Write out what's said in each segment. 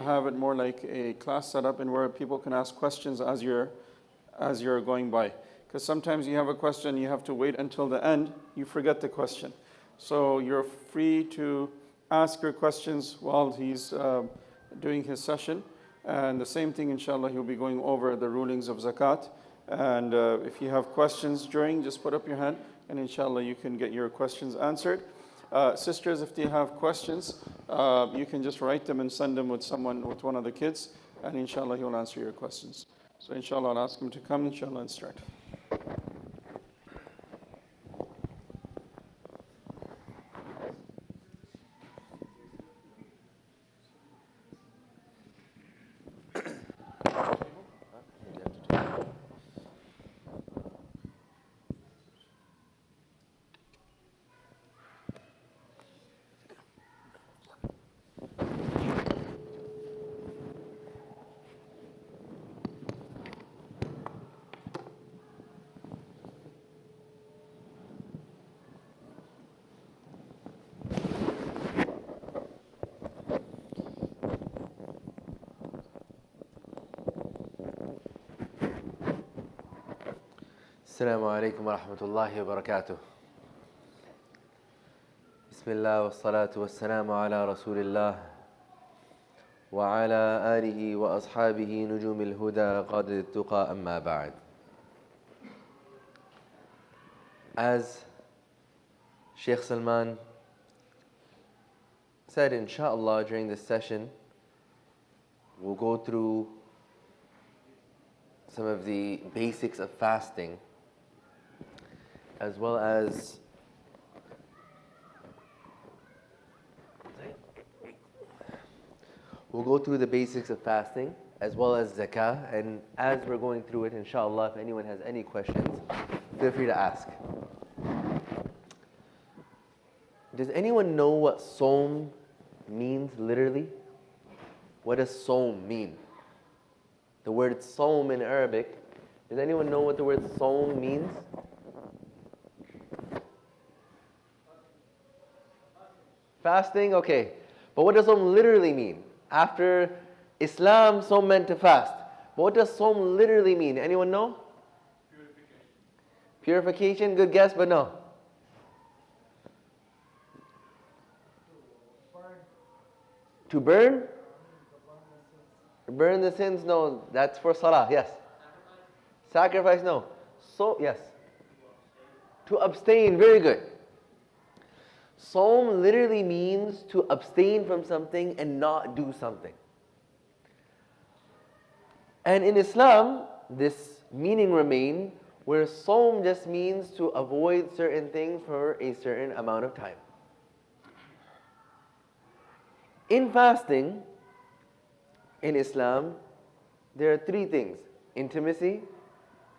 have it more like a class setup and where people can ask questions as you're going by. Because sometimes you have a question, you have to wait until the end, you forget the question. So you're free to ask your questions while he's doing his session. And the same thing, inshallah, he'll be going over the rulings of zakat. And if you have questions during, just put up your hand, and inshallah you can get your questions answered. Sisters, if they have questions, you can just write them and send them with one of the kids, and inshallah he'll answer your questions. So inshallah I'll ask him to come, inshallah, and start. السلام عليكم ورحمة الله وبركاته. بسم الله والصلاة والسلام على رسول الله وعلى آله وأصحابه نجوم الهدى قادة التقى أما بعد. As Sheikh Salman said, inshallah, during this session, we'll go through some of the basics of fasting, as well as zakah. And as we're going through it, inshallah, if anyone has any questions, feel free to ask. Does anyone know what Sawm means literally? What does Sawm mean? The word Sawm in Arabic, does anyone know what the word Sawm means? Fasting, okay. But what does Sawm literally mean? After Islam, Sawm meant to fast. But what does Sawm literally mean? Anyone know? Purification, good guess, but no. To burn? Burn the sins, no. That's for Salah, yes. Sacrifice, no. So, yes. To abstain, very good. Sawm literally means to abstain from something and not do something. And in Islam, this meaning remained, where Sawm just means to avoid certain things for a certain amount of time. In fasting, in Islam, there are three things: intimacy,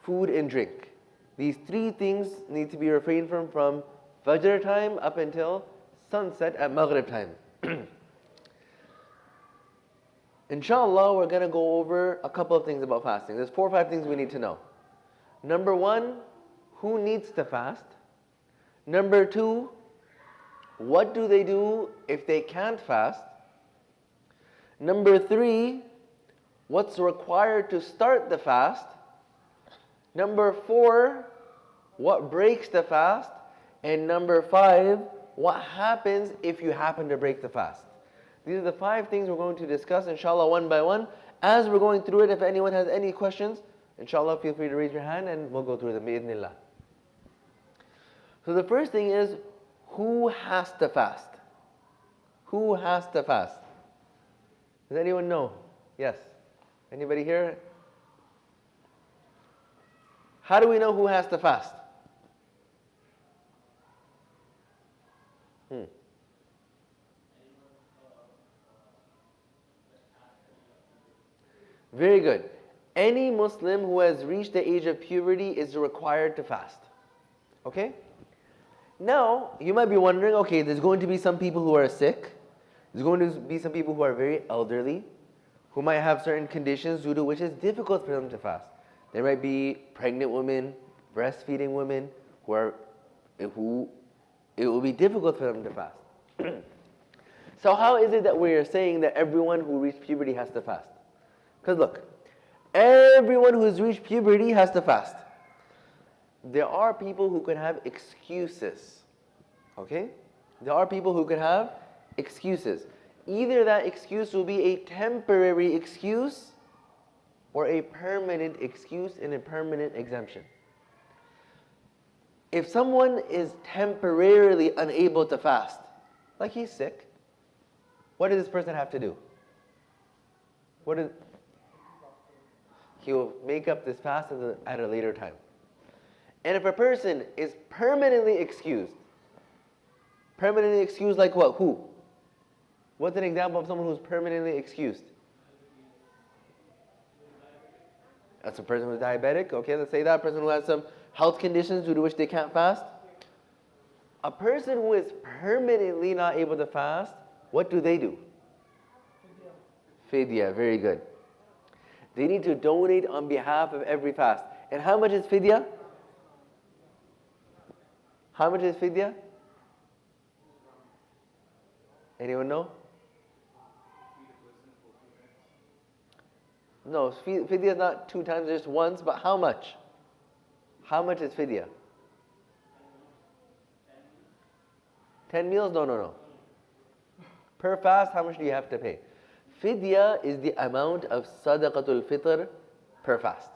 food, and drink. These three things need to be refrained from Fajr time up until sunset at Maghrib time. Inshallah, we're going to go over a couple of things about fasting. There's 4 or 5 things we need to know. Number 1, who needs to fast? Number 2, what do they do if they can't fast? Number 3, what's required to start the fast? Number 4, what breaks the fast? And number 5, what happens if you happen to break the fast? These are the 5 things we're going to discuss, inshallah, one by one. As we're going through it, if anyone has any questions, inshallah, feel free to raise your hand and we'll go through them, bi'idhnillah. So the first thing is, who has to fast? Who has to fast? Does anyone know? Yes. Anybody here? How do we know who has to fast? Very good. Any Muslim who has reached the age of puberty is required to fast. Okay? Now, you might be wondering, okay, there's going to be some people who are sick. There's going to be some people who are very elderly, who might have certain conditions due to which it's difficult for them to fast. There might be pregnant women, breastfeeding women, who it will be difficult for them to fast. So how is it that we are saying that everyone who reached puberty has to fast? Because look, everyone who's reached puberty has to fast. There are people who can have excuses. Okay? There are people who can have excuses. Either that excuse will be a temporary excuse or a permanent excuse and a permanent exemption. If someone is temporarily unable to fast, like he's sick, what does this person have to do? He will make up this fast at a later time. And if a person is permanently excused like what? Who? What's an example of someone who's permanently excused? That's a person who's diabetic. Okay, let's say that person who has some health conditions due to which they can't fast. A person who is permanently not able to fast, what do? Fidya, very good. They need to donate on behalf of every fast. And how much is fidya? How much is fidya? Anyone know? No, fidya is not 2 times, just once, but how much? How much is fidya? 10 meals? No. Per fast, how much do you have to pay? Fidya is the amount of sadaqatul fitr per fast.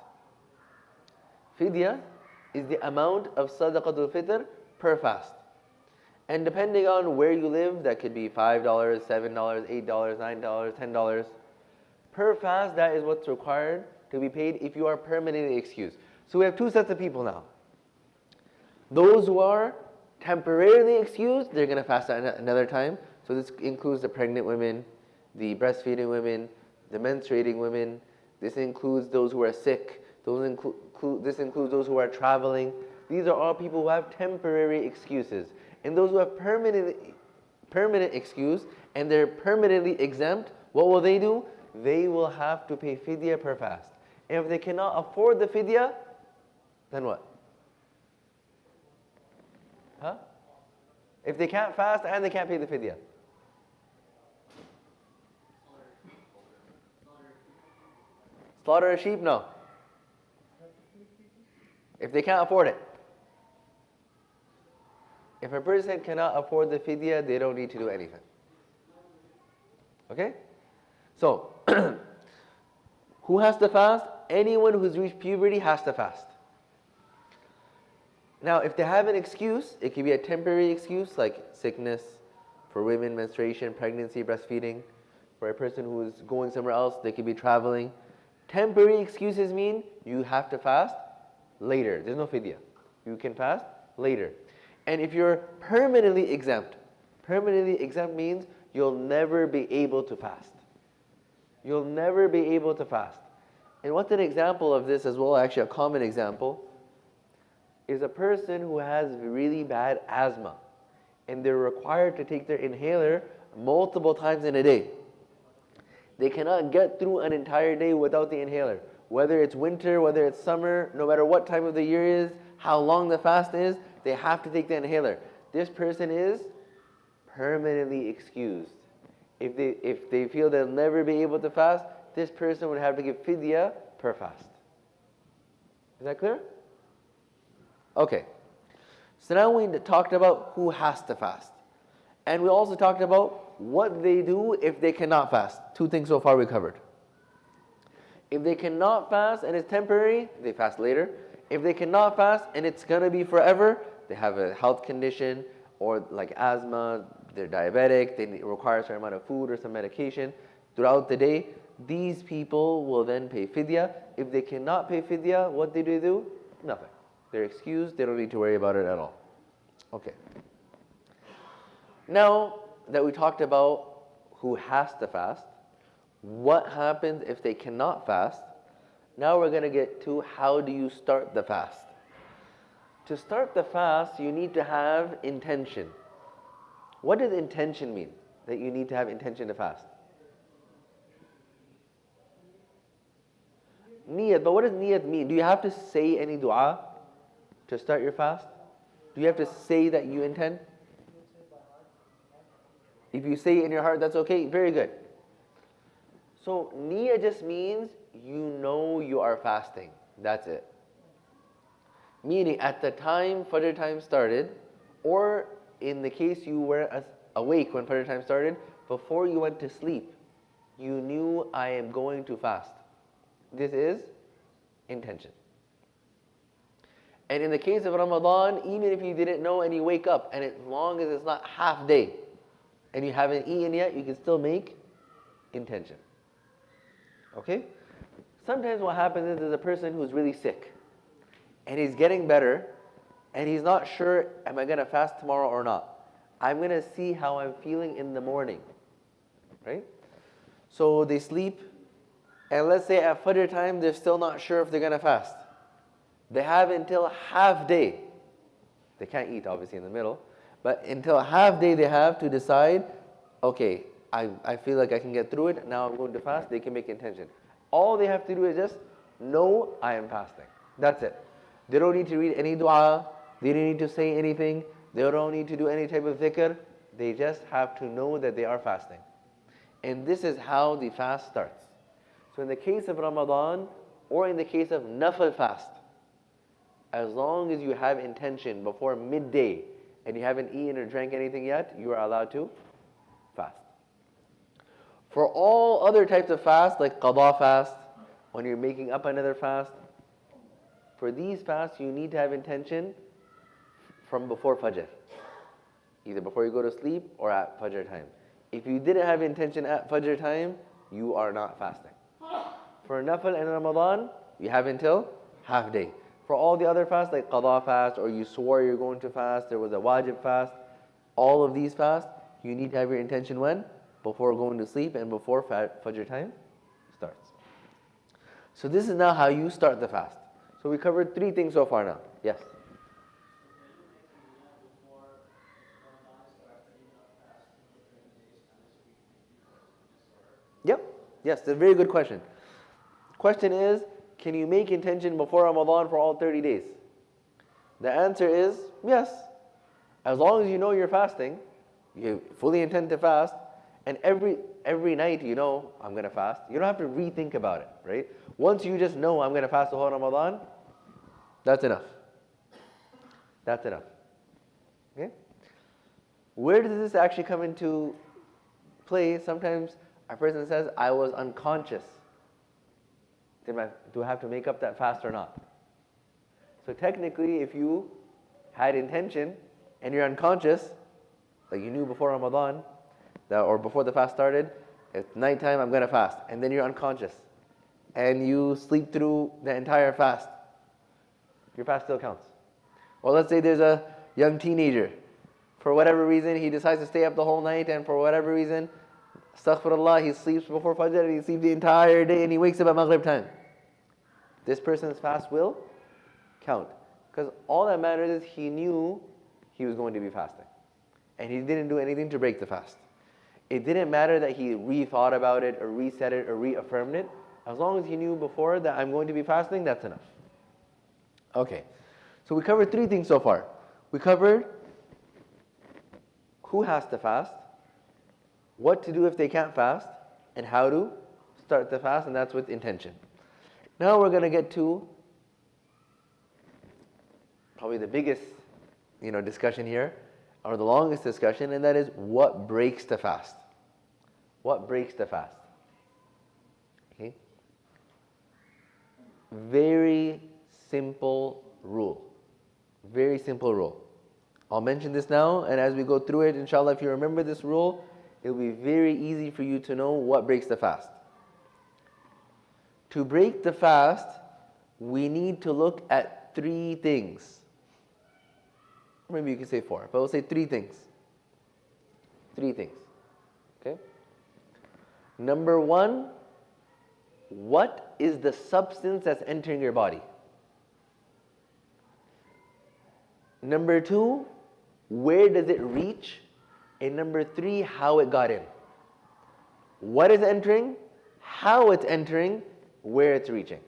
Fidya is the amount of sadaqatul fitr per fast. And depending on where you live, that could be $5, $7, $8, $9, $10. Per fast, that is what's required to be paid if you are permanently excused. So we have 2 sets of people now. Those who are temporarily excused, they're going to fast at another time. So this includes the pregnant women, the breastfeeding women, the menstruating women. This includes those who are sick. This includes those who are traveling. These are all people who have temporary excuses. And those who have permanent excuse and they're permanently exempt, what will they do? They will have to pay fidya per fast. And if they cannot afford the fidya, then what? Huh? If they can't fast and they can't pay the fidya. Slaughter a sheep? No. If they can't afford it. If a person cannot afford the fidya, they don't need to do anything. Okay? So, who has to fast? Anyone who's reached puberty has to fast. Now, if they have an excuse, it can be a temporary excuse like sickness, for women, menstruation, pregnancy, breastfeeding. For a person who is going somewhere else, they could be traveling. Temporary excuses mean you have to fast later. There's no fidya. You can fast later. And if you're permanently exempt means you'll never be able to fast. You'll never be able to fast. And what's an example of this as well, actually a common example, is a person who has really bad asthma and they're required to take their inhaler multiple times in a day. They cannot get through an entire day without the inhaler. Whether it's winter, whether it's summer, no matter what time of the year is, how long the fast is, they have to take the inhaler. This person is permanently excused. If they feel they'll never be able to fast, this person would have to give fidya per fast. Is that clear? Okay. So now we talked about who has to fast. And we also talked about what they do if they cannot fast. 2 things so far we covered. If they cannot fast and it's temporary, they fast later. If they cannot fast and it's going to be forever, they have a health condition or like asthma, they're diabetic, they require a certain amount of food or some medication throughout the day, these people will then pay fidya. If they cannot pay fidya, what do they do? Nothing. They're excused, they don't need to worry about it at all. Okay. Now that we talked about who has to fast, what happens if they cannot fast? Now we're going to get to how do you start the fast. To start the fast, you need to have intention. What does intention mean? That you need to have intention to fast? Niyat, but what does niyat mean? Do you have to say any dua to start your fast? Do you have to say that you intend? If you say it in your heart, that's okay, very good. So niyyah just means you know you are fasting. That's it. Meaning at the time Fajr time started, or in the case you were awake when Fajr time started, before you went to sleep, you knew I am going to fast. This is intention. And in the case of Ramadan, even if you didn't know and you wake up, and as long as it's not half day, and you haven't eaten yet, you can still make intention. Okay? Sometimes what happens is there's a person who's really sick, and he's getting better, and he's not sure, am I going to fast tomorrow or not? I'm going to see how I'm feeling in the morning. Right? So they sleep, and let's say at Fajr time, they're still not sure if they're going to fast. They have until half day. They can't eat, obviously, in the middle. But until half day, they have to decide, okay, I feel like I can get through it. Now I'm going to fast. They can make intention. All they have to do is just know I am fasting. That's it. They don't need to read any dua. They don't need to say anything. They don't need to do any type of dhikr. They just have to know that they are fasting. And this is how the fast starts. So in the case of Ramadan, or in the case of nafil fast, as long as you have intention before midday, and you haven't eaten or drank anything yet, you are allowed to fast. For all other types of fast, like qada fast, when you're making up another fast, for these fasts, you need to have intention from before Fajr. Either before you go to sleep or at Fajr time. If you didn't have intention at Fajr time, you are not fasting. For Nafil and Ramadan, you have until half day. For all the other fasts, like qada fast, or you swore you're going to fast, there was a wajib fast, all of these fasts, you need to have your intention when? Before going to sleep and before Fajr time starts. So this is now how you start the fast. So we covered 3 things so far now. Yes? Yep. Yes, that's a very good question. Question is, can you make intention before Ramadan for all 30 days? The answer is yes. As long as you know you're fasting, you fully intend to fast, and every night you know, I'm going to fast. You don't have to rethink about it, right? Once you just know I'm going to fast the whole Ramadan, that's enough. That's enough. Okay? Where does this actually come into play? Sometimes a person says, I was unconscious. Do I have to make up that fast or not? So technically, if you had intention and you're unconscious, like you knew before Ramadan, or before the fast started, it's nighttime, I'm going to fast, and then you're unconscious, and you sleep through the entire fast, your fast still counts. Or let's say there's a young teenager, for whatever reason, he decides to stay up the whole night, and for whatever reason, astaghfirullah, he sleeps before Fajr, and he sleeps the entire day, and he wakes up at Maghrib time. This person's fast will count. Because all that matters is he knew he was going to be fasting. And he didn't do anything to break the fast. It didn't matter that he rethought about it, or reset it, or reaffirmed it. As long as he knew before that I'm going to be fasting, that's enough. Okay. So we covered 3 things so far. We covered who has to fast, what to do if they can't fast, and how to start the fast, and that's with intention. Now we're going to get to probably the biggest, discussion here, or the longest discussion, and that is what breaks the fast. What breaks the fast? Okay. Very simple rule. Very simple rule. I'll mention this now, and as we go through it, inshallah, if you remember this rule, it'll be very easy for you to know what breaks the fast. To break the fast, we need to look at 3 things. Maybe you can say 4, but we'll say 3 things. 3 things. Okay? Number 1, what is the substance that's entering your body? Number 2, where does it reach? And number 3, how it got in. What is entering, how it's entering, where it's reaching.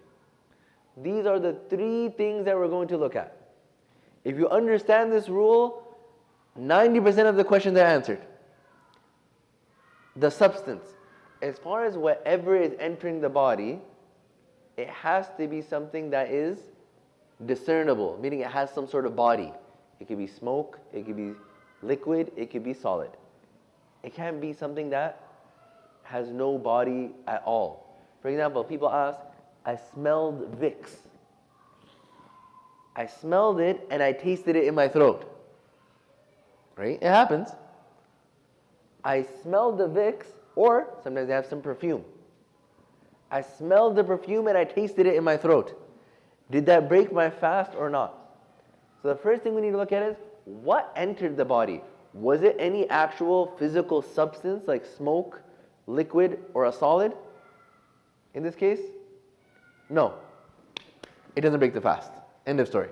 These are the 3 things that we're going to look at. If you understand this rule, 90% of the questions are answered. the substance. As far as whatever is entering the body, it has to be something that is discernible, meaning it has some sort of body. It could be smoke, it could be liquid, it could be solid. It can't be something that has no body at all. For example, people ask, I smelled Vicks. I smelled it and I tasted it in my throat. Right? It happens. I smelled the Vicks, or sometimes they have some perfume. I smelled the perfume and I tasted it in my throat. Did that break my fast or not? So the first thing we need to look at is, what entered the body? Was it any actual physical substance like smoke, liquid, or a solid? In this case, no. It doesn't break the fast. End of story.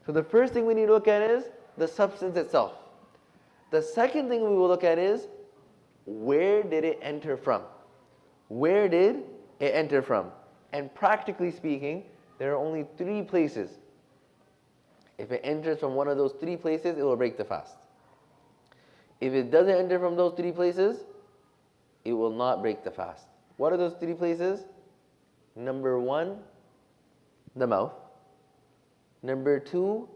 So the first thing we need to look at is the substance itself. The second thing we will look at is, where did it enter from? Where did it enter from? And practically speaking, there are only 3 places. If it enters from one of those 3 places, it will break the fast. If it doesn't enter from those 3 places, it will not break the fast. What are those 3 places? Number 1, the mouth. Number 2,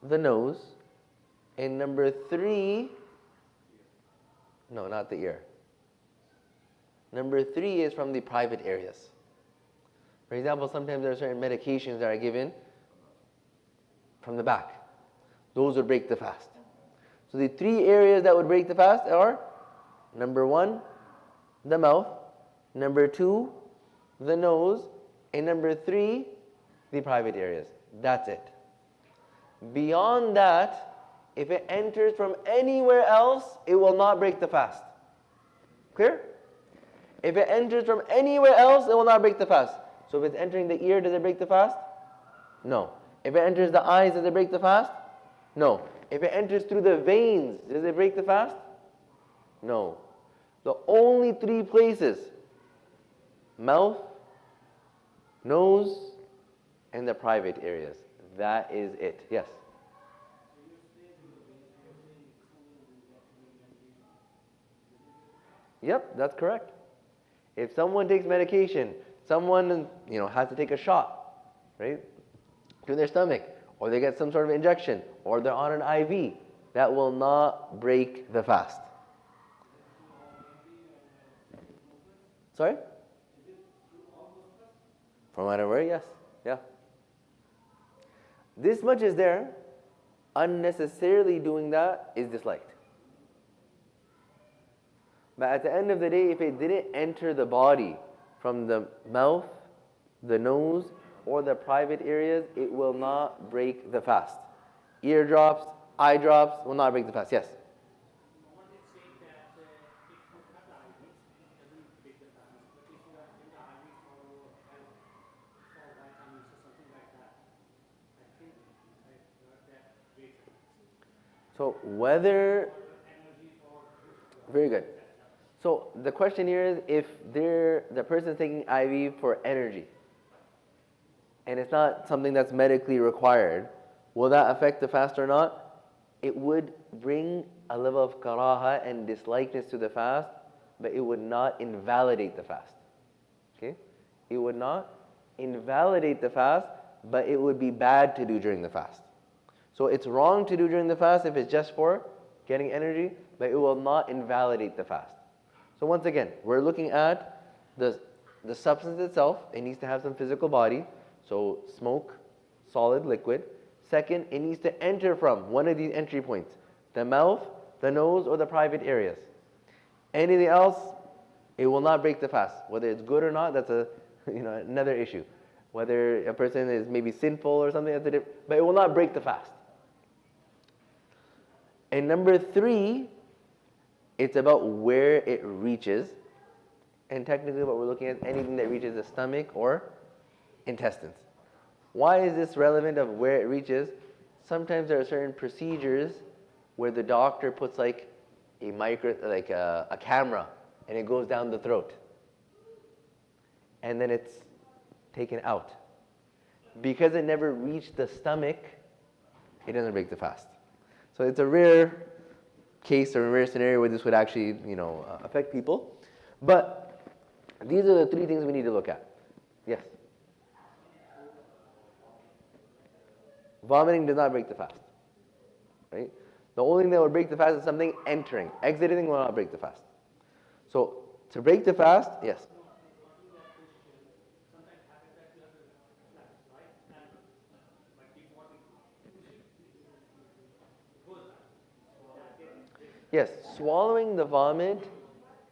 the nose. And number 3, no, not the ear. Number 3 is from the private areas. For example, sometimes there are certain medications that are given from the back. Those would break the fast. So the 3 areas that would break the fast are, number 1, the mouth. Number 2, the nose. And number 3, the private areas. That's it. Beyond that, if it enters from anywhere else, it will not break the fast. Clear? If it enters from anywhere else, it will not break the fast. So if it's entering the ear, does it break the fast? No. If it enters the eyes, does it break the fast? No. If it enters through the veins, does it break the fast? No. The only 3 places, mouth, nose, and the private areas. That is it. Yes? Yep, that's correct. If someone takes medication, someone has to take a shot, right, to their stomach, or they get some sort of injection, or they're on an IV, that will not break the fast. Sorry? From what I'm aware, yes. Yeah. This much is there. Unnecessarily doing that is disliked. But at the end of the day, if it didn't enter the body from the mouth, the nose, or the private areas, it will not break the fast. Eardrops, eye drops will not break the fast. Yes? Someone is saying that if you have the IVs, it doesn't break the fast. But if you are in the IVs for vitamins or something like that, I think that breaks the fast. So whether... Very good. So the question here is, if the person is taking IV for energy, and it's not something that's medically required, will that affect the fast or not? It would bring a level of karaha and dislikeness to the fast, but it would not invalidate the fast. Okay? It would not invalidate the fast, but it would be bad to do during the fast. So it's wrong to do during the fast if it's just for getting energy, but it will not invalidate the fast. So once again, we're looking at the substance itself. It needs to have some physical body. So smoke, solid, liquid. Second, it needs to enter from one of these entry points, the mouth, the nose, or the private areas. Anything else, it will not break the fast. Whether it's good or not, that's another issue. Whether a person is maybe sinful or something, but it will not break the fast. And number 3, it's about where it reaches. And technically what we're looking at, anything that reaches the stomach or intestines. Why is this relevant of where it reaches? Sometimes there are certain procedures where the doctor puts like a camera, and it goes down the throat. And then it's taken out. Because it never reached the stomach, it doesn't break the fast. So it's a rare case or rare scenario where this would actually, affect people. But these are the three things we need to look at. Yes? Vomiting does not break the fast. Right? The only thing that will break the fast is something entering. Exiting will not break the fast. So, to break the fast, yes? Yes, swallowing the vomit,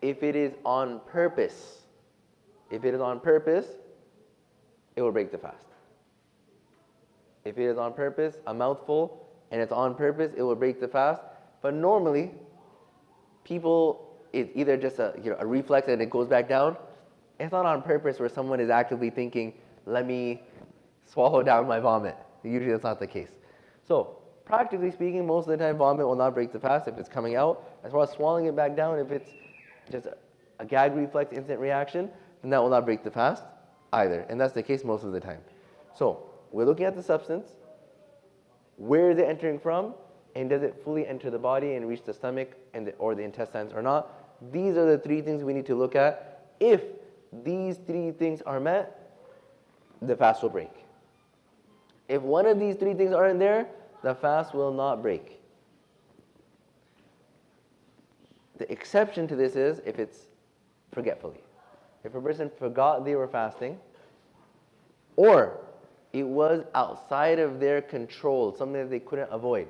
if it is on purpose, it will break the fast. If it is on purpose, a mouthful, and it's on purpose, it will break the fast. But normally, people, it's either just a reflex and it goes back down. It's not on purpose where someone is actively thinking, let me swallow down my vomit. Usually that's not the case. So, practically speaking, most of the time vomit will not break the fast if it's coming out. As far as swallowing it back down, if it's just a gag reflex, instant reaction, then that will not break the fast either. And that's the case most of the time. So, we're looking at the substance. Where is it entering from? And does it fully enter the body and reach the stomach or the intestines or not? These are the three things we need to look at. If these three things are met, the fast will break. If one of these three things aren't there, the fast will not break. The exception to this is if it's forgetfully. If a person forgot they were fasting, or it was outside of their control, something that they couldn't avoid.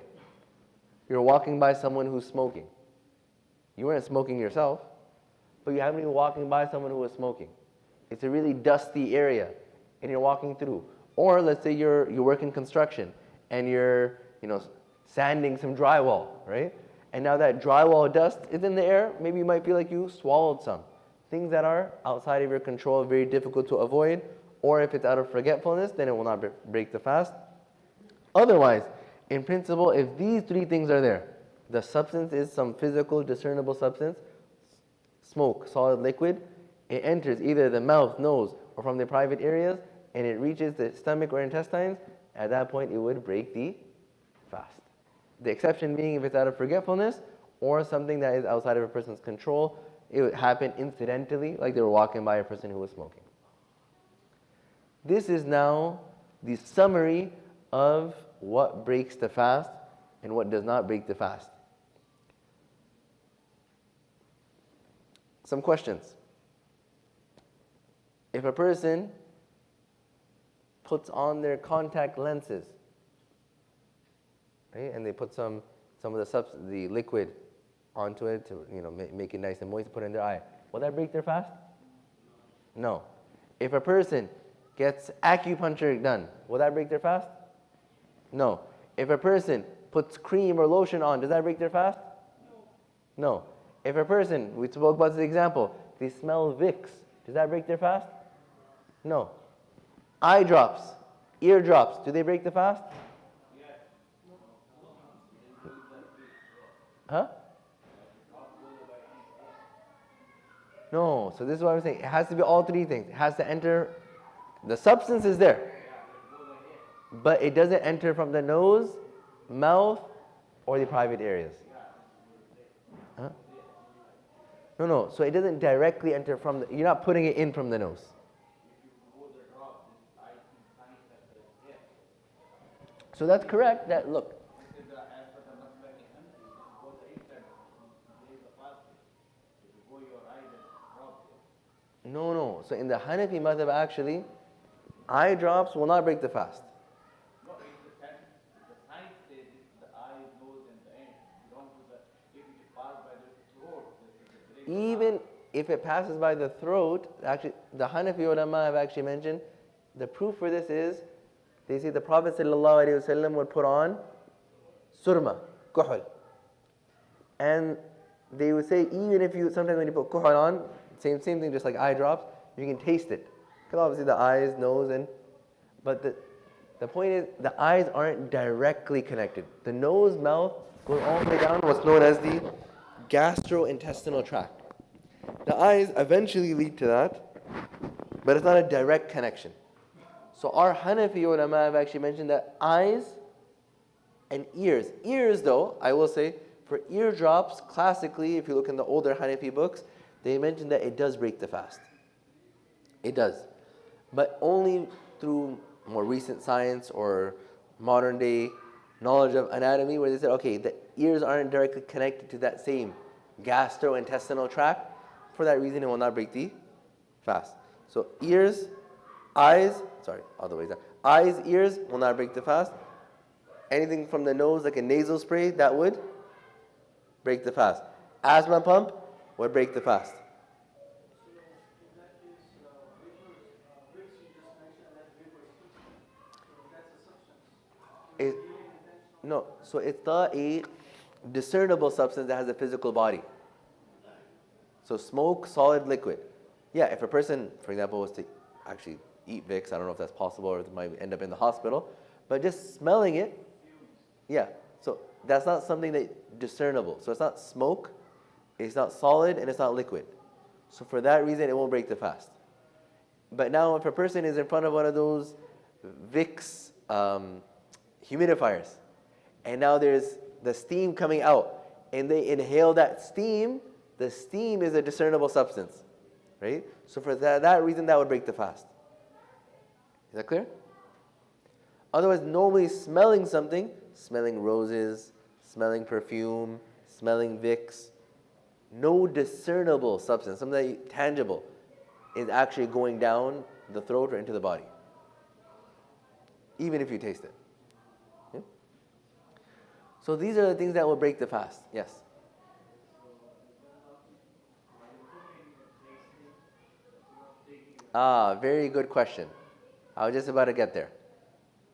You're walking by someone who's smoking. You weren't smoking yourself, but you happen to be walking by someone who was smoking. It's a really dusty area, and you're walking through. Or let's say you work in construction, and you're sanding some drywall, right? And now that drywall dust is in the air, maybe you might feel like you swallowed some. Things that are outside of your control, very difficult to avoid, or if it's out of forgetfulness, then it will not break the fast. Otherwise, in principle, if these three things are there, the substance is some physical, discernible substance, smoke, solid, liquid, it enters either the mouth, nose, or from the private areas, and it reaches the stomach or intestines, at that point it would break the fast. The exception being if it's out of forgetfulness or something that is outside of a person's control, it would happen incidentally, like they were walking by a person who was smoking. This is now the summary of what breaks the fast and what does not break the fast. Some questions. If a person puts on their contact lenses, right, and they put some of the liquid onto it to make it nice and moist, put it in their eye, will that break their fast? No. If a person gets acupuncture done, will that break their fast? No. If a person puts cream or lotion on, does that break their fast? No. If a person, we spoke about this example, they smell Vicks, does that break their fast? No. Eye drops, ear drops, do they break the fast? Huh? No. So this is what I'm saying. It has to be all three things. It has to enter, the substance is there, but it doesn't enter from the nose, mouth, or the private areas. Huh? No. So it doesn't directly enter from the, you're not putting it in from the nose. So that's correct. That look. No. So in the Hanafi madhab, actually, eye drops will not break the fast. No, the science says it's the eyes, nose, and the end. You don't do if it passes by the throat. Even if it passes by the throat, actually, the Hanafi ulama have actually mentioned the proof for this is they say the Prophet ﷺ would put on surma, kuhul. And they would say even if sometimes when you put kuhul on, same thing, just like eye drops, you can taste it. Because obviously the eyes, nose, but the point is the eyes aren't directly connected. The nose, mouth goes all the way down what's known as the gastrointestinal tract. The eyes eventually lead to that, but it's not a direct connection. So our Hanafi ulama have actually mentioned that eyes and ears though, I will say, For eardrops, classically, if you look in the older Hanafi books, they mention that it does break the fast. It does. But only through more recent science or modern day knowledge of anatomy, where they said, okay, the ears aren't directly connected to that same gastrointestinal tract. For that reason, it will not break the fast. So ears, eyes, other way down. Eyes, ears will not break the fast. Anything from the nose, like a nasal spray, that would break the fast. Asthma pump would break the fast. No, so it's not a discernible substance that has a physical body. So smoke, solid, liquid. Yeah, if a person, for example, was to actually eat Vicks, I don't know if that's possible or it might end up in the hospital, but just smelling it, yeah. So that's not something that discernible. So it's not smoke, it's not solid, and it's not liquid. So for that reason, it won't break the fast. But now if a person is in front of one of those Vicks humidifiers, and now there's the steam coming out, and they inhale that steam, the steam is a discernible substance, right? So for that reason, that would break the fast. Is that clear? Otherwise, normally smelling something, smelling roses, smelling perfume, smelling Vicks, no discernible substance, something tangible, is actually going down the throat or into the body, even if you taste it. Okay? So these are the things that will break the fast. Yes? Very good question. I was just about to get there.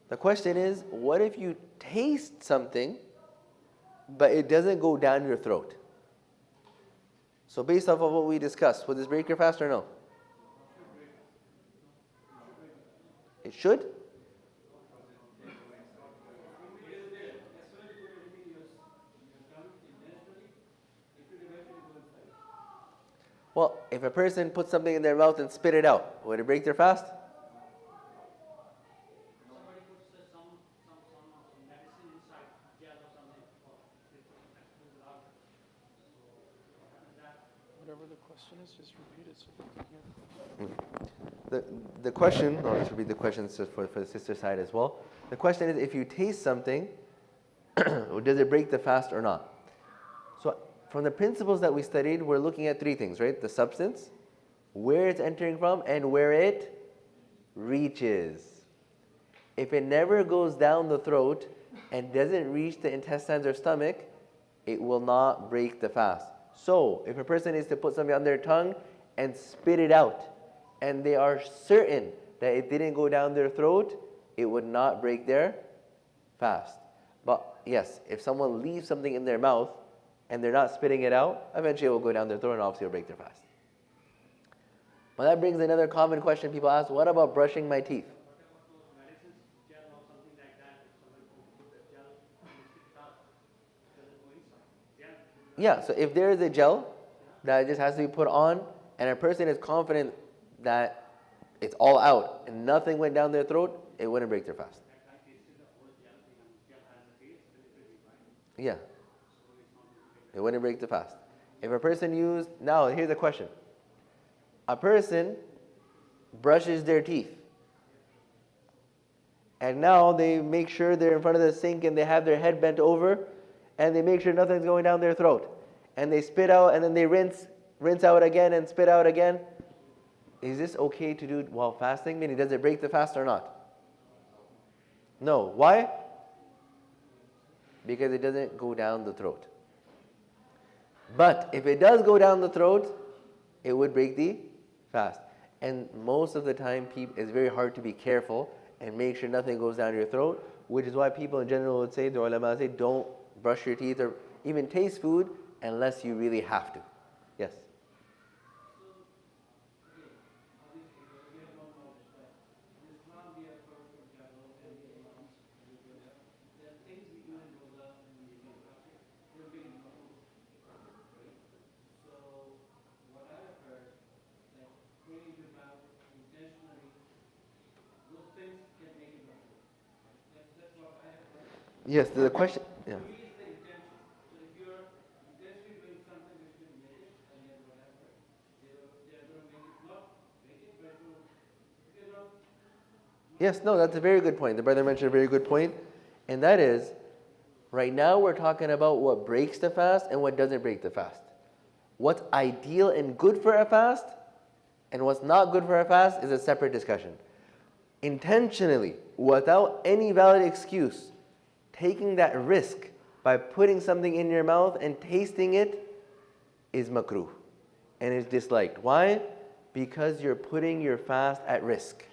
The question is, what if you taste something, but it doesn't go down your throat? So based off of what we discussed, will this break your fast or no? It should? Well, if a person puts something in their mouth and spit it out, would it break their fast? Somebody puts some medicine inside, gel or something, they put it out. Whatever the question is, just repeat it so they can hear. The question, or let's repeat the question for the sister side as well. The question is, if you taste something, does it break the fast or not? So from the principles that we studied, we're looking at three things, right? The substance, where it's entering from, and where it reaches. If it never goes down the throat and doesn't reach the intestines or stomach, it will not break the fast. So if a person is to put something on their tongue and spit it out, and they are certain that it didn't go down their throat, it would not break their fast. But yes, if someone leaves something in their mouth and they're not spitting it out, eventually it will go down their throat and obviously it will break their fast. But that brings another common question people ask, what about brushing my teeth? Medicines, gel or something like that, if somebody put the gel and spit it out, does it go inside? Gel. Yeah, so if there is a gel that just has to be put on and a person is confident that it's all out and nothing went down their throat, it wouldn't break their fast. Yeah. It wouldn't break the fast. If a person used, now here's the question. A person brushes their teeth. And now they make sure they're in front of the sink and they have their head bent over and they make sure nothing's going down their throat. And they spit out and then they rinse out again and spit out again. Is this okay to do while fasting? Meaning, does it break the fast or not? No. Why? Because it doesn't go down the throat. But if it does go down the throat, it would break the fast. And most of the time, it's very hard to be careful and make sure nothing goes down your throat, which is why people in general would say, the ulama say, don't brush your teeth or even taste food unless you really have to. Yes? Yes, the question, yeah. Yes, no, that's a very good point. The brother mentioned a very good point. And that is, right now we're talking about what breaks the fast and what doesn't break the fast. What's ideal and good for a fast and what's not good for a fast is a separate discussion. Intentionally, without any valid excuse, taking that risk by putting something in your mouth and tasting it is makruh and is disliked. Why? Because you're putting your fast at risk.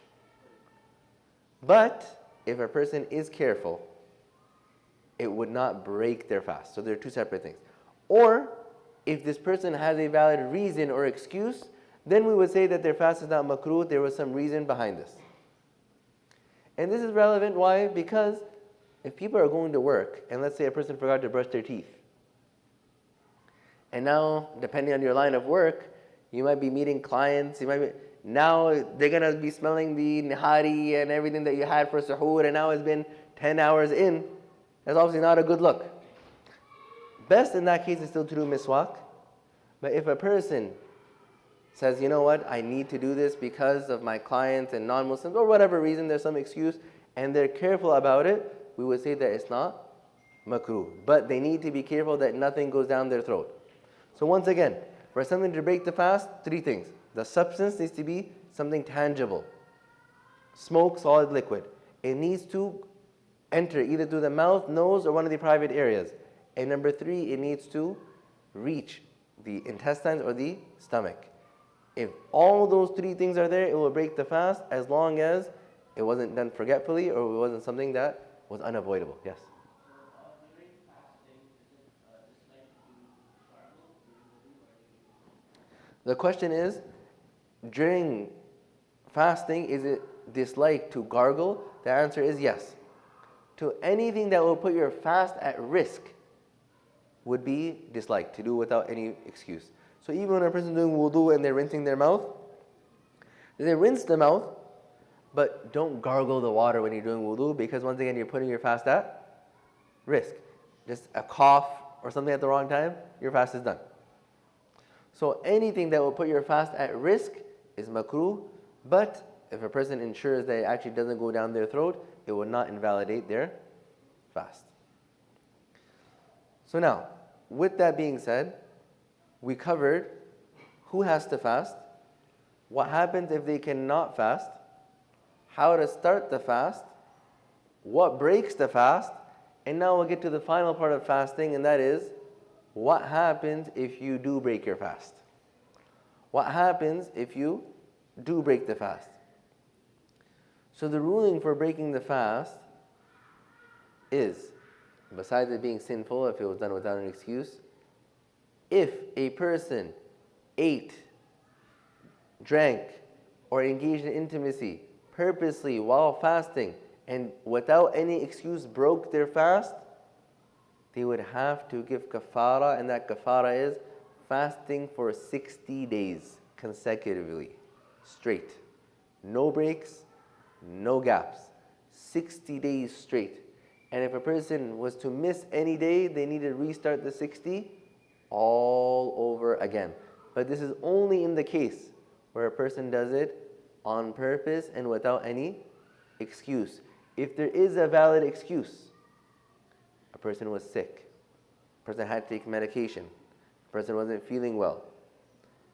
But if a person is careful, it would not break their fast. So they're two separate things. Or if this person has a valid reason or excuse, then we would say that their fast is not makruh, there was some reason behind this. And this is relevant, why? Because if people are going to work, and let's say a person forgot to brush their teeth, and now, depending on your line of work, you might be meeting clients, now they're going to be smelling the nihari and everything that you had for suhoor, and now it's been 10 hours in. That's obviously not a good look. Best in that case is still to do miswak. But if a person says, you know what, I need to do this because of my clients and non-Muslims, or whatever reason, there's some excuse, and they're careful about it, we would say that it's not makruh. But they need to be careful that nothing goes down their throat. So once again, for something to break the fast, three things. The substance needs to be something tangible. Smoke, solid, liquid. It needs to enter either through the mouth, nose, or one of the private areas. And number three, it needs to reach the intestines or the stomach. If all those three things are there, it will break the fast as long as it wasn't done forgetfully or it wasn't something that was unavoidable. Yes? The question is, during fasting, is it disliked to gargle? The answer is yes. To anything that will put your fast at risk would be disliked, to do without any excuse. So even when a person is doing wudu and they're rinsing their mouth, they rinse the mouth, but don't gargle the water when you're doing wudu, because once again, you're putting your fast at risk. Just a cough or something at the wrong time, your fast is done. So anything that will put your fast at risk is makruh, but if a person ensures that it actually doesn't go down their throat, it will not invalidate their fast. So now, with that being said, we covered who has to fast, what happens if they cannot fast, how to start the fast, what breaks the fast, and now we'll get to the final part of fasting, and that is, what happens if you do break your fast? What happens if you do break the fast? So the ruling for breaking the fast is, besides it being sinful if it was done without an excuse, if a person ate, drank, or engaged in intimacy purposely while fasting and without any excuse broke their fast, they would have to give kafara, and that kafara is fasting for 60 days consecutively, straight. No breaks, no gaps. 60 days straight. And if a person was to miss any day, they need to restart the 60 all over again. But this is only in the case where a person does it on purpose and without any excuse. If there is a valid excuse, a person was sick, a person had to take medication, a person wasn't feeling well,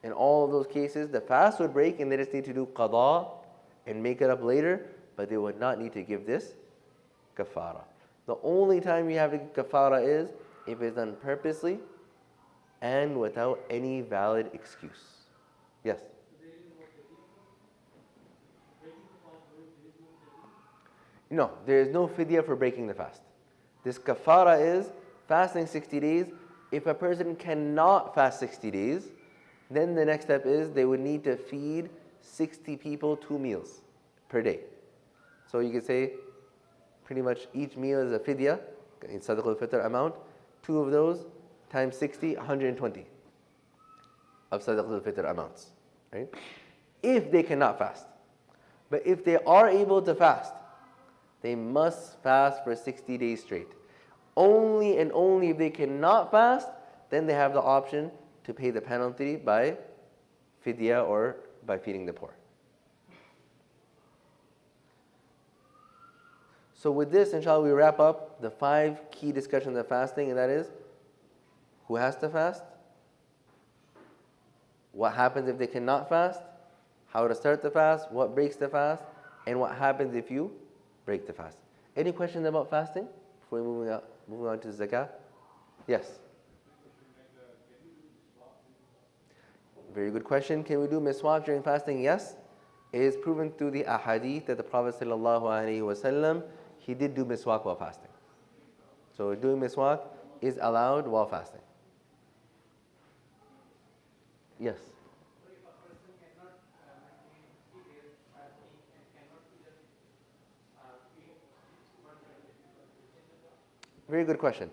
in all of those cases, the fast would break and they just need to do qada and make it up later, but they would not need to give this kafara. The only time you have to give kafara is if it's done purposely and without any valid excuse. Yes? No, there is no fidya for breaking the fast. This kafara is fasting 60 days. If a person cannot fast 60 days, then the next step is they would need to feed 60 people 2 meals per day. So you could say pretty much each meal is a fidya, in sadaqah al-fitr amount. 2 of those times 60, 120 of sadaqah al-fitr amounts. Right? If they cannot fast. But if they are able to fast, they must fast for 60 days straight. Only and only if they cannot fast, then they have the option to pay the penalty by fidya or by feeding the poor. So with this, inshallah, we wrap up the 5 key discussions of fasting, and that is, who has to fast? What happens if they cannot fast? How to start the fast? What breaks the fast? And what happens if you break the fast? Any questions about fasting before we moving on to zakah? Yes. Very good question. Can we do miswak during fasting? Yes. It is proven through the ahadith that the Prophet ﷺ, he did do miswak while fasting. So doing miswak is allowed while fasting. Yes. So if a person cannot maintain 3 days fasting and cannot even eat one time, Very good question.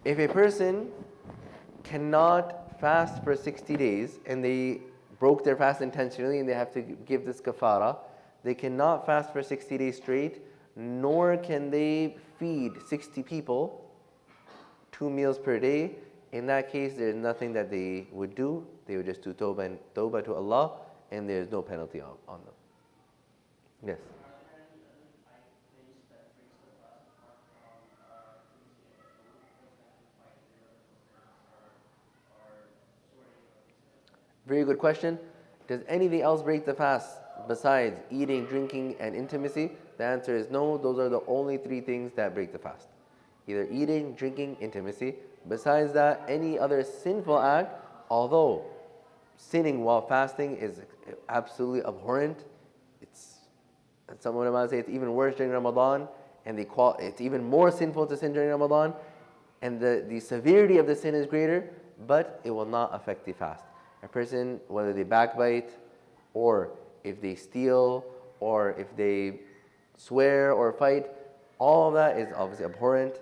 If a person cannot fast for 60 days and they broke their fast intentionally and they have to give this kafara, they cannot fast for 60 days straight, nor can they feed 60 people 2 meals per day. In that case, there's nothing that they would do. They would just do tawbah to Allah, and there's no penalty on them. Yes. Very good question. Does anything else break the fast besides eating, drinking, and intimacy? The answer is no. Those are the only 3 things that break the fast. Either eating, drinking, intimacy. Besides that, any other sinful act, although sinning while fasting is absolutely abhorrent, some ulama say it's even worse during Ramadan, and it's even more sinful to sin during Ramadan, and the severity of the sin is greater, but it will not affect the fast. A person, whether they backbite, or if they steal, or if they swear or fight, all of that is obviously abhorrent.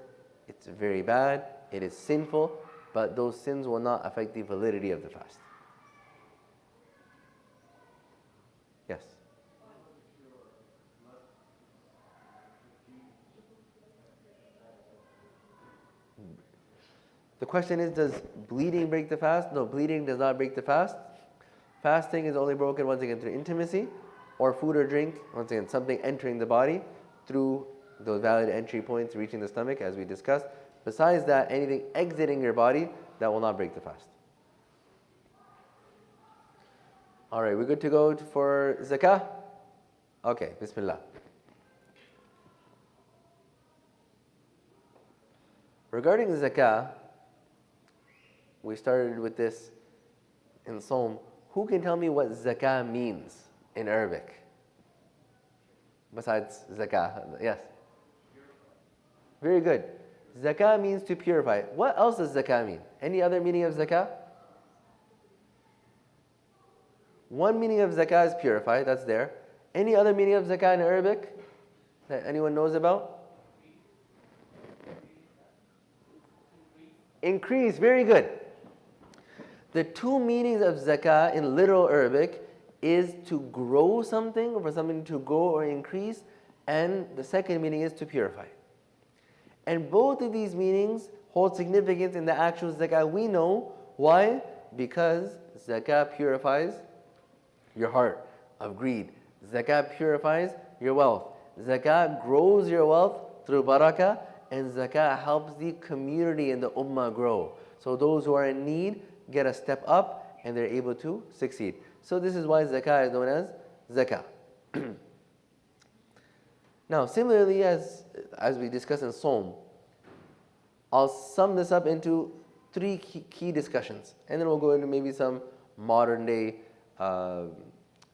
It's very bad. It is sinful, but those sins will not affect the validity of the fast. Yes. The question is, does bleeding break the fast? No, bleeding does not break the fast. Fasting is only broken once again through intimacy or food or drink, once again something entering the body through those valid entry points reaching the stomach, as we discussed. Besides that, anything exiting your body, that will not break the fast. Alright, we're good to go for zakah? Okay, bismillah. Regarding zakah, we started with this in Sawm. Who can tell me what zakah means in Arabic? Besides zakah, yes. Very good. Zakah means to purify. What else does zakah mean? Any other meaning of zakah? One meaning of zakah is purify, that's there. Any other meaning of zakah in Arabic that anyone knows about? Increase, very good. The 2 meanings of zakah in literal Arabic is to grow something, or for something to grow or increase, and the second meaning is to purify. And both of these meanings hold significance in the actual zakah we know. Why? Because zakah purifies your heart of greed. Zakah purifies your wealth. Zakah grows your wealth through barakah, and zakah helps the community and the ummah grow. So those who are in need get a step up and they're able to succeed. So this is why zakah is known as zakah. Now, similarly, as we discussed in Sawm, I'll sum this up into 3 key discussions, and then we'll go into maybe some modern day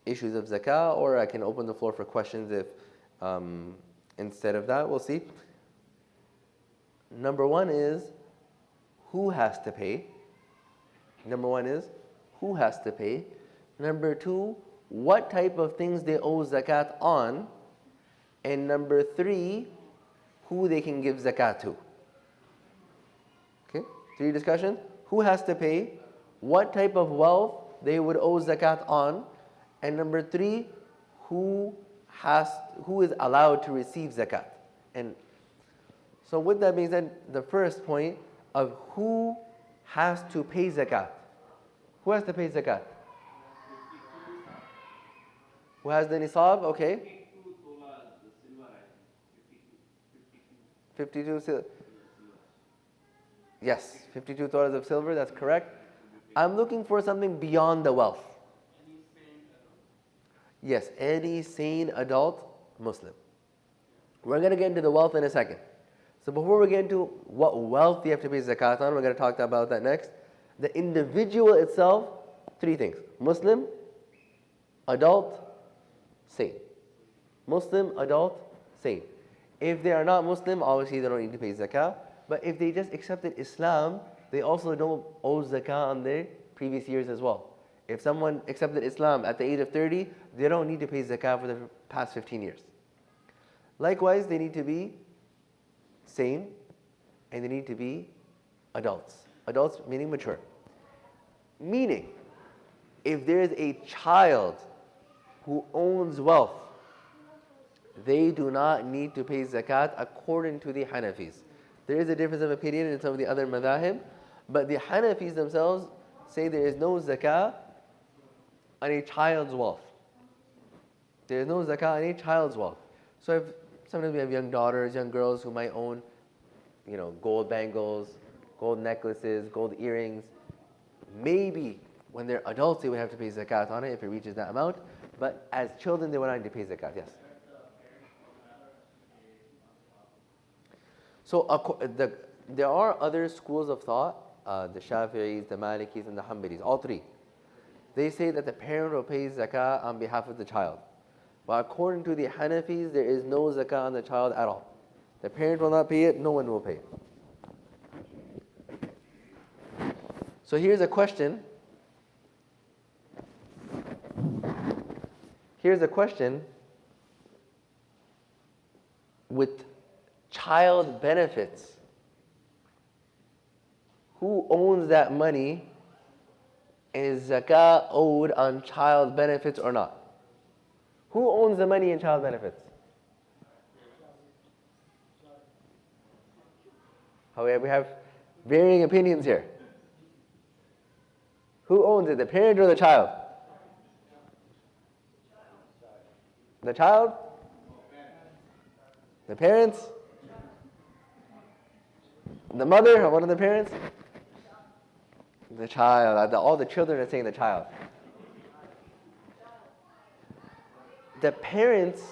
issues of zakah, or I can open the floor for questions if instead of that. We'll see. Number 1 is, who has to pay? Number 1 is, who has to pay? Number 2, what type of things they owe zakat on? And number 3, who they can give zakat to. Okay, 3 discussions. Who has to pay? What type of wealth they would owe zakat on? And number 3, who is allowed to receive zakat? And so with that being said, the first point of who has to pay zakat. Who has to pay zakat? Who has the nisab? Okay. 52 Yes, 52 tolas of silver, that's correct. I'm looking for something beyond the wealth. Yes, any sane adult Muslim. We're going to get into the wealth in a second. So before we get into what wealth you have to pay zakat on, we're going to talk about that next. The individual itself, three things. Muslim, adult, sane. Muslim, adult, sane. If they are not Muslim, obviously they don't need to pay zakah. But if they just accepted Islam, they also don't owe zakah on their previous years as well. If someone accepted Islam at the age of 30, they don't need to pay zakah for the past 15 years. Likewise, they need to be sane and they need to be adults. Adults meaning mature. Meaning, if there is a child who owns wealth, they do not need to pay zakat according to the Hanafis. There is a difference of opinion in some of the other madhahib, but the Hanafis themselves say there is no zakah on a child's wealth. There is no zakah on a child's wealth. So if sometimes we have young daughters, young girls who might own, gold bangles, gold necklaces, gold earrings. Maybe when they're adults, they would have to pay zakat on it if it reaches that amount. But as children, they would not need to pay zakat. Yes. So there are other schools of thought, the Shafi'is, the Malikis, and the Hanbalis, all three. They say that the parent will pay zakah on behalf of the child. But according to the Hanafis, there is no zakah on the child at all. The parent will not pay it, no one will pay it. So here's a question. Here's a question with child benefits. Who owns that money? Is zakah owed on child benefits or not? Who owns the money in child benefits? However, we have varying opinions here. Who owns it, the parent or the child? The child? The parents? The mother or one of the parents? The child. All the children are saying the child. The parents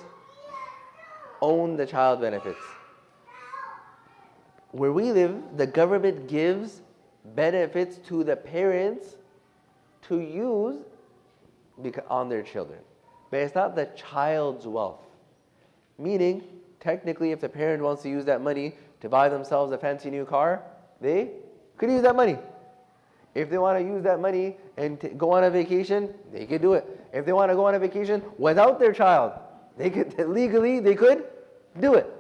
own the child benefits. Where we live, the government gives benefits to the parents to use on their children. But it's not the child's wealth. Meaning, technically, if the parent wants to use that money to buy themselves a fancy new car, they could use that money. If they want to use that money and go on a vacation, they could do it. If they want to go on a vacation without their child, they could legally, they could do it.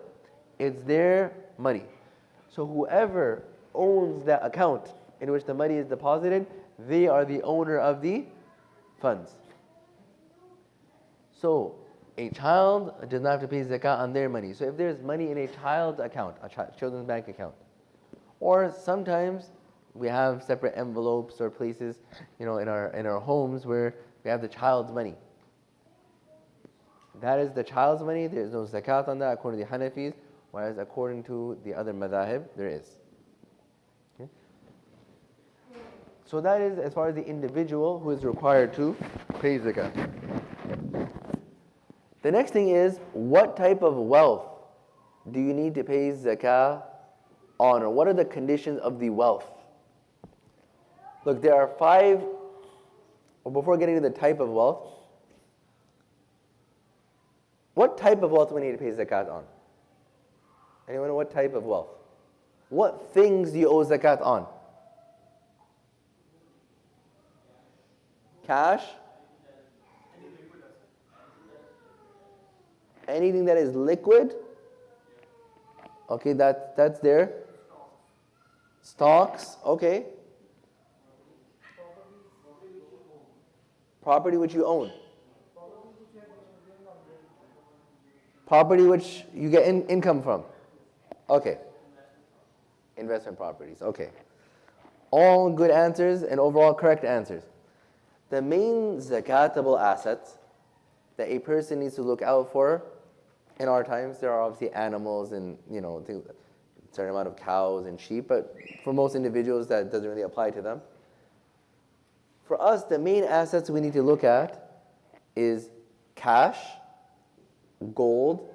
It's their money. So whoever owns that account in which the money is deposited, they are the owner of the funds. So a child does not have to pay zakah on their money. So if there's money in a child's account, a children's bank account, or sometimes we have separate envelopes or places, in our homes where we have the child's money. That is the child's money. There is no zakat on that according to the Hanafis, whereas according to the other madhahib, there is. Okay? So that is as far as the individual who is required to pay zakat. The next thing is, what type of wealth do you need to pay zakah on, or what are the conditions of the wealth? Look, there are 5, before getting to the type of wealth, what type of wealth do we need to pay zakat on? Anyone know what type of wealth? What things do you owe zakat on? Cash? Anything that is liquid? Okay, that's there. Stocks, okay. Property which you own. Property which you get income from. Okay. Investment properties, okay. All good answers and overall correct answers. The main zakatable assets that a person needs to look out for in our times, there are obviously animals and things. a certain amount of cows and sheep, but for most individuals that doesn't really apply to them. For us, the main assets we need to look at is cash, gold,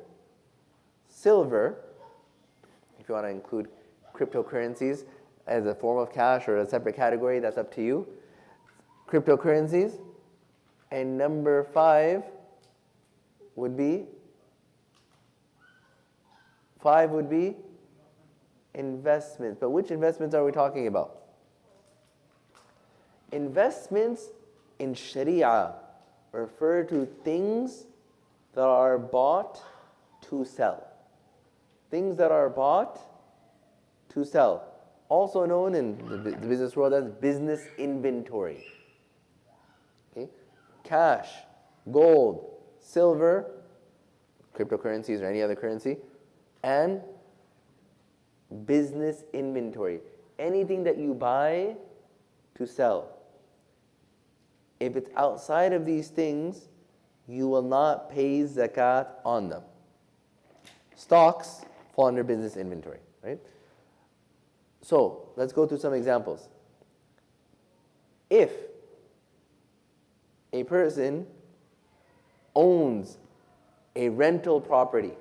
silver, if you want to include cryptocurrencies as a form of cash or a separate category, that's up to you. Cryptocurrencies. And number 5 would be investments. But which investments are we talking about? Investments in Sharia refer to things that are bought to sell. Things that are bought to sell. Also known in the business world as business inventory. Okay? Cash, gold, silver, cryptocurrencies or any other currency, and business inventory. Anything that you buy to sell. If it's outside of these things, you will not pay zakat on them. Stocks fall under business inventory, right? So, let's go through some examples. If a person owns a rental property,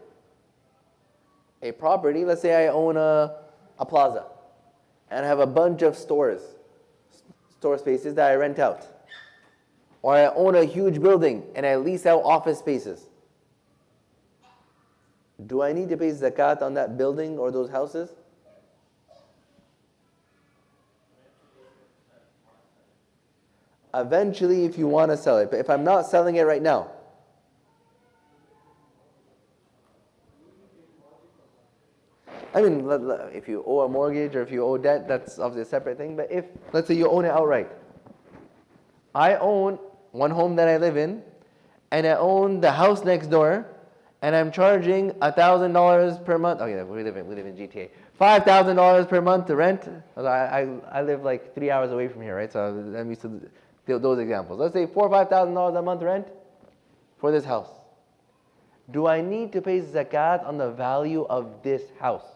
let's say I own a plaza, and I have a bunch of store spaces that I rent out. Or I own a huge building and I lease out office spaces. Do I need to pay zakat on that building or those houses? Eventually, if you want to sell it. But if I'm not selling it right now, I mean, if you owe a mortgage or if you owe debt, that's obviously a separate thing. But if, let's say you own it outright. I own one home that I live in, and I own the house next door, and I'm charging $1,000 per month. Okay, we live in GTA. $5,000 per month to rent. I live like 3 hours away from here, right? So I'm used to those examples. Let's say $4,000 or $5,000 a month rent for this house. Do I need to pay zakat on the value of this house?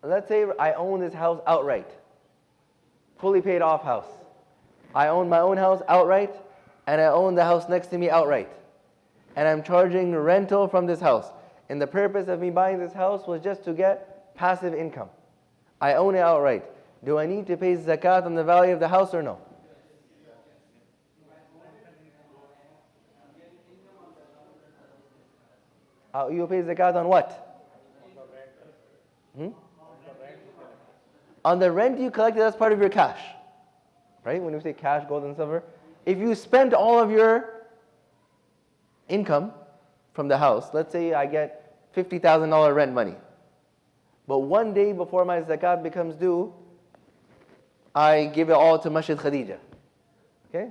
Let's say I own this house outright. Fully paid off house. I own my own house outright, and I own the house next to me outright. And I'm charging rental from this house. And the purpose of me buying this house was just to get passive income. I own it outright. Do I need to pay zakat on the value of the house or no? You pay zakat on what? On the rent you collected, that's part of your cash. Right? When we say cash, gold, and silver. If you spend all of your income from the house, let's say I get $50,000 rent money. But one day before my zakat becomes due, I give it all to Masjid Khadija. Okay?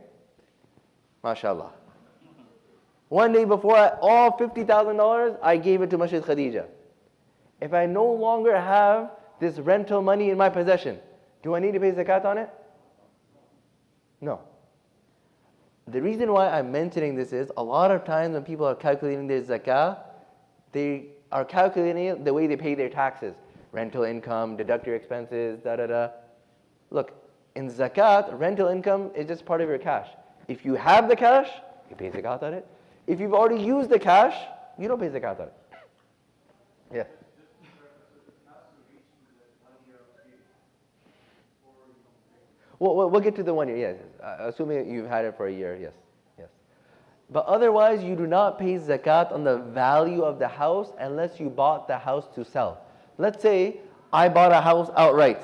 MashaAllah. One day before all $50,000, I gave it to Masjid Khadija. If I no longer have this rental money in my possession, do I need to pay zakat on it? No. The reason why I'm mentioning this is, a lot of times when people are calculating their zakah, they are calculating it the way they pay their taxes. Rental income, deduct your expenses, Look, in zakat, rental income is just part of your cash. If you have the cash, you pay zakat on it. If you've already used the cash, you don't pay zakat on it. Yeah. We'll get to the 1 year, yes. Assuming you've had it for a year, yes. But otherwise, you do not pay zakat on the value of the house unless you bought the house to sell. Let's say I bought a house outright,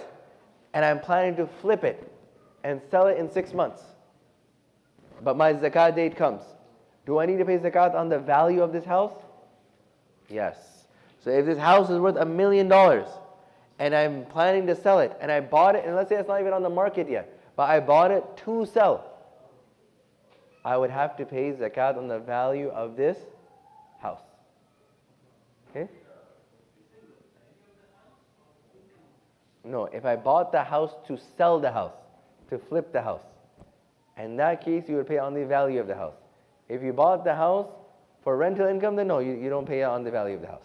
and I'm planning to flip it and sell it in 6 months. But my zakat date comes. Do I need to pay zakat on the value of this house? Yes. So if this house is worth $1 million and I'm planning to sell it and I bought it, and let's say it's not even on the market yet, but I bought it to sell, I would have to pay zakat on the value of this house. Okay? No, if I bought the house to sell the house, to flip the house, in that case you would pay on the value of the house. If you bought the house for rental income, then no, you don't pay on the value of the house.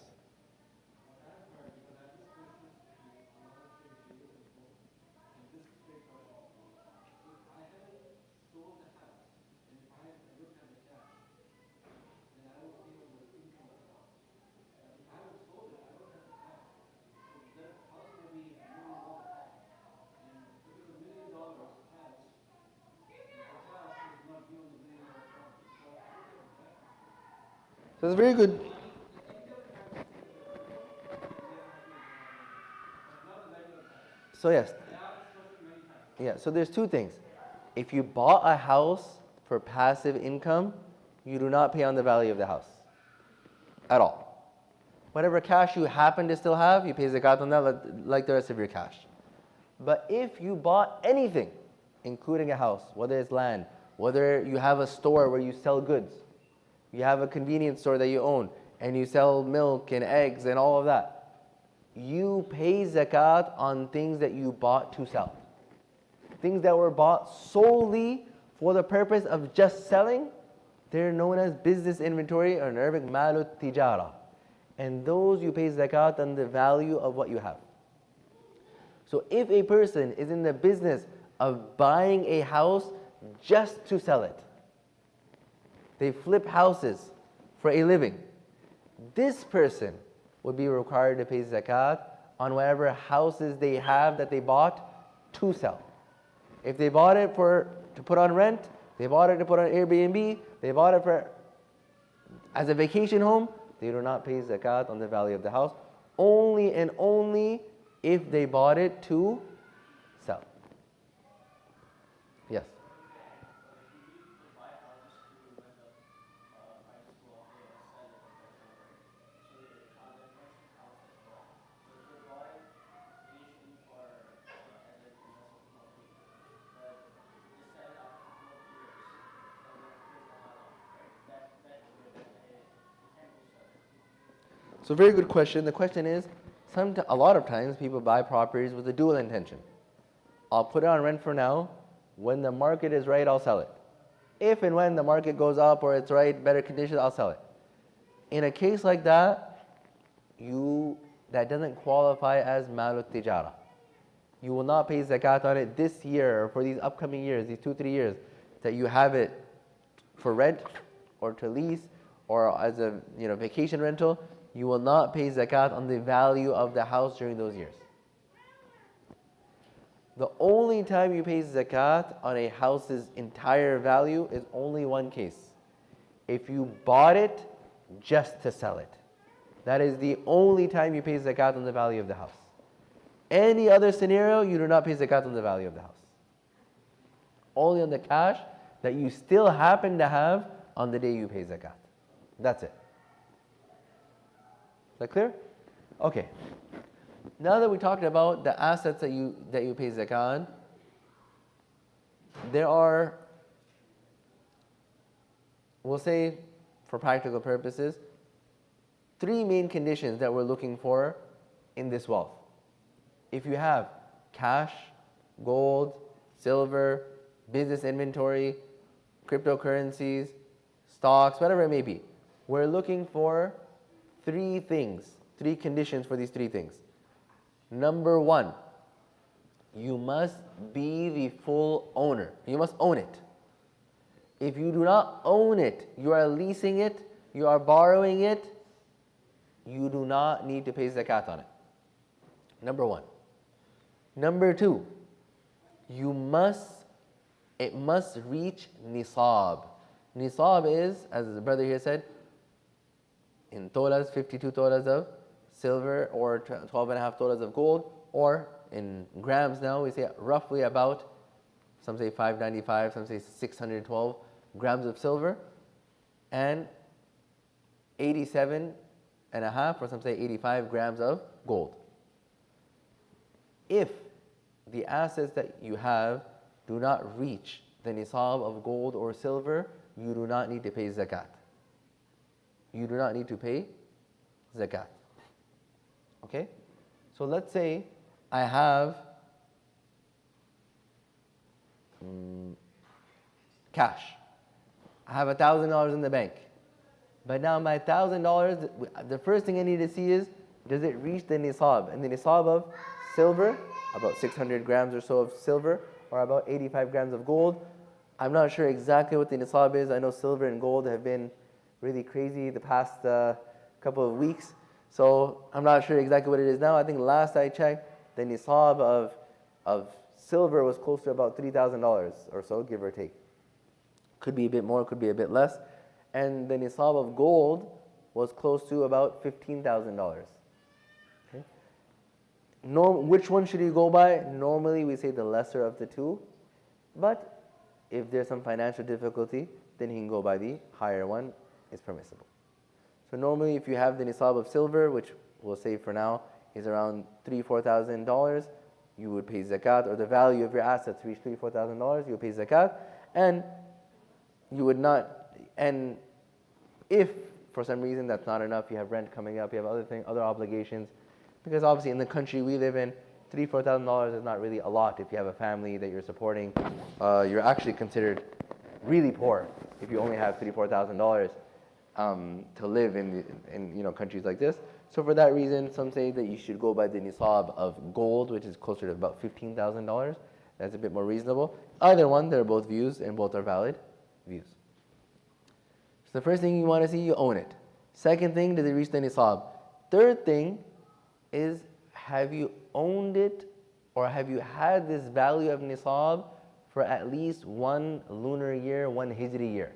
So it's very good. So yes. Yeah, so there's two things. If you bought a house for passive income, you do not pay on the value of the house at all. Whatever cash you happen to still have, you pay zakat on that like the rest of your cash. But if you bought anything, including a house, whether it's land, whether you have a store where you sell goods, you have a convenience store that you own, and you sell milk and eggs and all of that, you pay zakat on things that you bought to sell. Things that were bought solely for the purpose of just selling, they're known as business inventory, or in Arabic, malut tijara. And those you pay zakat on the value of what you have. So if a person is in the business of buying a house just to sell it, they flip houses for a living, this person would be required to pay zakat on whatever houses they have that they bought to sell. If they bought it to put on rent, they bought it to put on Airbnb, they bought it as a vacation home, they do not pay zakat on the value of the house, only and only if they bought it to sell. Yes? So very good question. The question is, a lot of times people buy properties with a dual intention. I'll put it on rent for now. When the market is right, I'll sell it. If and when the market goes up or it's right, better conditions, I'll sell it. In a case like that, that doesn't qualify as malut tijara. You will not pay zakat on it this year or for these upcoming years, these 2-3 years, that you have it for rent or to lease or as a vacation rental. You will not pay zakat on the value of the house during those years. The only time you pay zakat on a house's entire value is only one case. If you bought it just to sell it. That is the only time you pay zakat on the value of the house. Any other scenario, you do not pay zakat on the value of the house. Only on the cash that you still happen to have on the day you pay zakat. That's it. Is that clear? Okay. Now that we talked about the assets that you pay zakah on, there are, we'll say for practical purposes, 3 main conditions that we're looking for in this wealth. If you have cash, gold, silver, business inventory, cryptocurrencies, stocks, whatever it may be, we're looking for 3 things, 3 conditions for these 3 things. Number 1, you must be the full owner. You must own it. If you do not own it, you are leasing it, you are borrowing it, you do not need to pay zakat on it. Number 1. Number 2, it must reach nisab. Nisab is, as the brother here said, in tolas, 52 tolas of silver or 12.5 tolas of gold, or in grams now, we say roughly about, some say 595, some say 612 grams of silver, and 87 and a half, or some say 85 grams of gold. If the assets that you have do not reach the nisab of gold or silver, you do not need to pay zakat. You do not need to pay zakat. Okay? So let's say I have cash. I have $1,000 in the bank. But now my $1,000, the first thing I need to see is, does it reach the nisab? And the nisab of silver, about 600 grams or so of silver, or about 85 grams of gold. I'm not sure exactly what the nisab is. I know silver and gold have been really crazy the past couple of weeks. So I'm not sure exactly what it is now. I think last I checked, the nisab of silver was close to about $3,000 or so, give or take. Could be a bit more, could be a bit less. And the nisab of gold was close to about $15,000. Okay. Which one should you go by? Normally we say the lesser of the two. But if there's some financial difficulty, then he can go by the higher one. It's permissible. So normally if you have the nisab of silver, which we'll say for now is around $3,000-4,000, you would pay zakat, or the value of your assets reach $3,000-4,000, you would pay zakat. And you would not, and if for some reason that's not enough, you have rent coming up, you have other obligations, because obviously in the country we live in, $3,000-4,000 is not really a lot. If you have a family that you're supporting, you're actually considered really poor if you only have $3,000-4,000 to live in countries like this. So for that reason, some say that you should go by the nisab of gold, which is closer to about $15,000. That's a bit more reasonable. Either one, they're both views, and both are valid views. So the first thing you want to see, you own it. Second thing, does it reach the nisab? Third thing is, have you owned it, or have you had this value of nisab for at least one lunar year, one hijri year?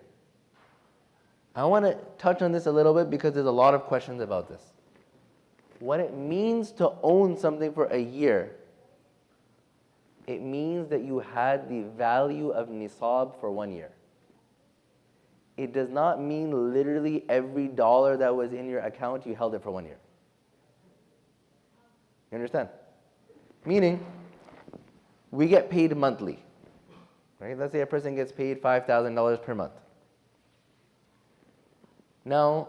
I want to touch on this a little bit because there's a lot of questions about this. What it means to own something for a year, it means that you had the value of nisab for 1 year. It does not mean literally every dollar that was in your account, you held it for 1 year. You understand? Meaning, we get paid monthly. Right? Let's say a person gets paid $5,000 per month. Now,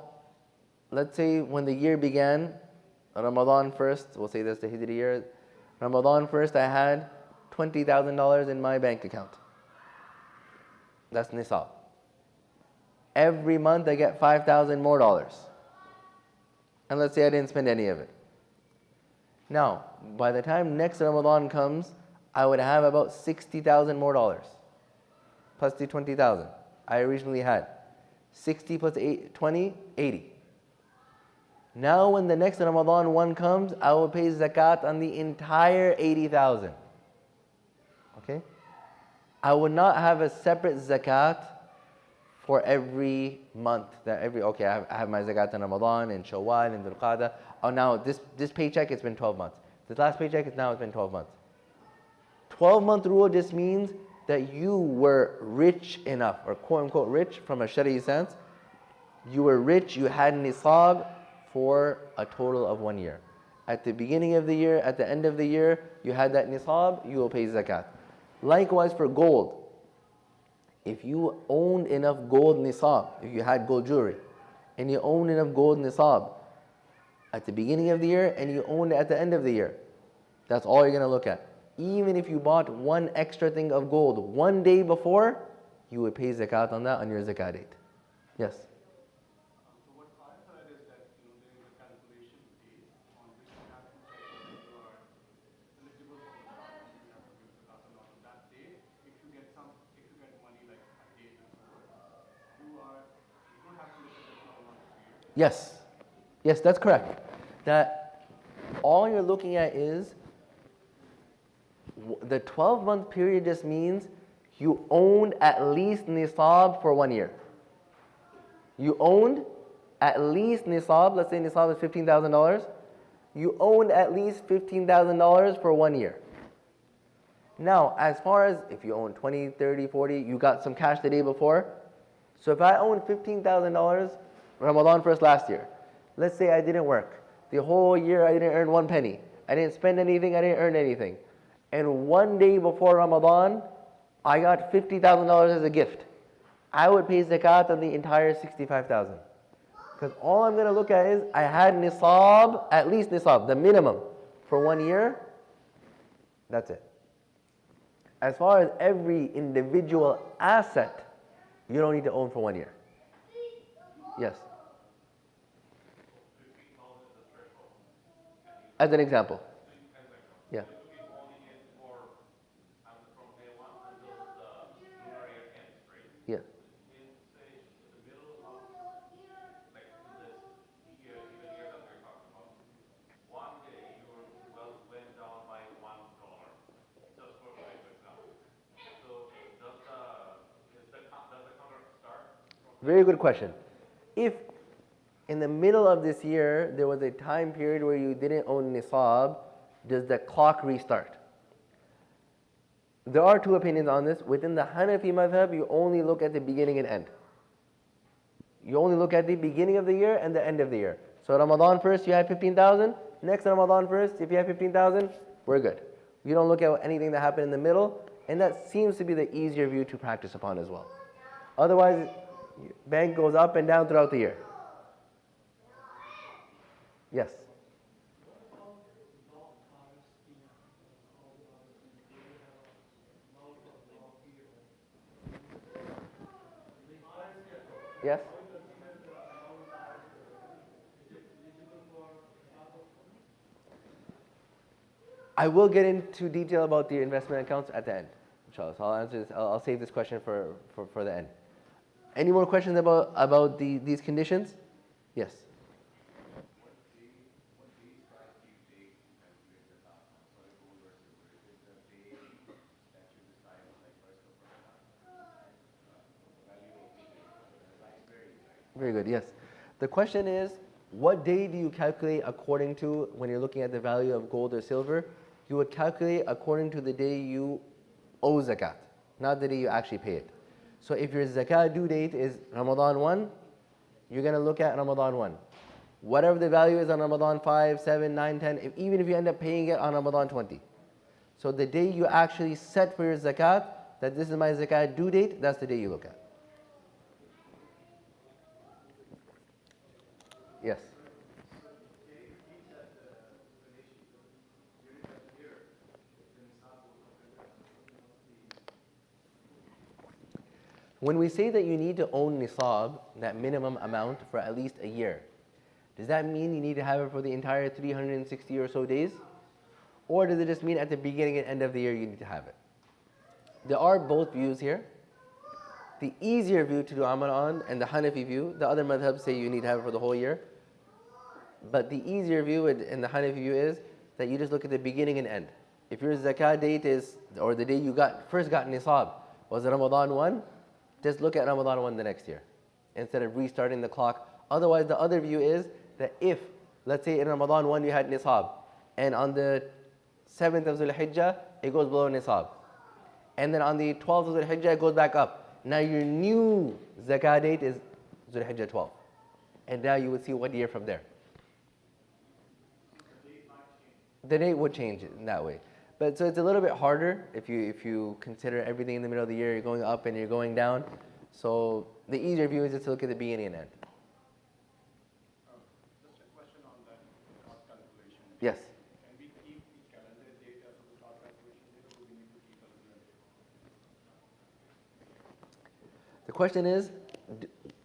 let's say when the year began, Ramadan first, we'll say that's the Hijri year, Ramadan first I had $20,000 in my bank account. That's nisab. Every month I get $5,000 more dollars. And let's say I didn't spend any of it. Now, by the time next Ramadan comes, I would have about $60,000 more dollars. Plus the $20,000 I originally had. 60 plus 20, 80. Now when the next Ramadan one comes, I will pay zakat on the entire 80,000. Okay? I would not have a separate zakat for every month. I have my zakat in Ramadan, in Shawwal, in Dhul Qa'dah. Oh, now this paycheck, it's been 12 months. This last paycheck, it's been 12 months. 12-month rule just means that you were rich enough, or quote unquote rich from a Shari'i sense. You were rich, you had nisab for a total of 1 year. At the beginning of the year, at the end of the year, you had that nisab, you will pay zakat. Likewise for gold. If you owned enough gold nisab, if you had gold jewelry, and you owned enough gold nisab at the beginning of the year, and you owned it at the end of the year, that's all you're going to look at. Even if you bought one extra thing of gold 1 day before, you would pay zakat on that on your zakat date. Yes? So what I heard is that there is a calculation date on which you have to check whether you are eligible for zakat, you have to give zakat or not on that day. If you get money like a day before, you don't have to look at the 12 month period. Yes. Yes, that's correct. That all you're looking at is the 12-month period just means you owned at least nisab for 1 year. You owned at least nisab, let's say nisab is $15,000. You owned at least $15,000 for 1 year. Now, as far as if you own 20, 30, 40, you got some cash the day before. So if I owned $15,000 Ramadan first last year, Let's say I didn't work. The whole year I didn't earn 1 penny. I didn't spend anything, I didn't earn anything. And one day before Ramadan, I got $50,000 as a gift. I would pay zakat on the entire 65,000. Because all I'm going to look at is I had nisab, at least nisab, the minimum for 1 year. That's it. As far as every individual asset, you don't need to own for 1 year. Yes. As an example. Yeah. Yeah. Very good question. If in the middle of this year there was a time period where you didn't own nisab, does the clock restart? There are two opinions on this. Within the Hanafi madhab, you only look at the beginning and end. You only look at the beginning of the year and the end of the year. So Ramadan first, you had 15,000. Next Ramadan first, if you have 15,000, we're good. You don't look at anything that happened in the middle, and that seems to be the easier view to practice upon as well. Otherwise, bank goes up and down throughout the year. Yes. Yes? I will get into detail about the investment accounts at the end, inshallah. So I'll answer this. I'll save this question for the end. Any more questions about these conditions? Yes. Very good, yes. The question is, what day do you calculate according to, when you're looking at the value of gold or silver, you would calculate according to the day you owe zakat, not the day you actually pay it. So if your zakat due date is Ramadan 1, you're going to look at Ramadan 1. Whatever the value is on Ramadan 5, 7, 9, 10, even if you end up paying it on Ramadan 20. So the day you actually set for your zakat, that this is my zakat due date, that's the day you look at. Yes. When we say that you need to own nisab, that minimum amount for at least a year, does that mean you need to have it for the entire 360 or so days? Or does it just mean at the beginning and end of the year you need to have it? There are both views here. The easier view to do Ramadan and the Hanafi view, the other madhabs say you need to have it for the whole year. But the easier view and the Hanafi view is that you just look at the beginning and end. If your zakah date is, or the day you first got nisab, was Ramadan 1, just look at Ramadan 1 the next year, instead of restarting the clock. Otherwise, the other view is that if, let's say in Ramadan 1 you had nisab, and on the 7th of Dhul Hijjah, it goes below nisab. And then on the 12th of Dhul Hijjah, it goes back up. Now your new zakah date is Dhul Hijjah 12. And now you would see what year from there. The date would change in that way. But so it's a little bit harder if you consider everything in the middle of the year, you're going up and you're going down. So the easier view is just to look at the beginning and end. Just a question on that cost calculation. Yes. Can we keep the calendar date as the cost calculation date, or do we need to keep a different date? The question is,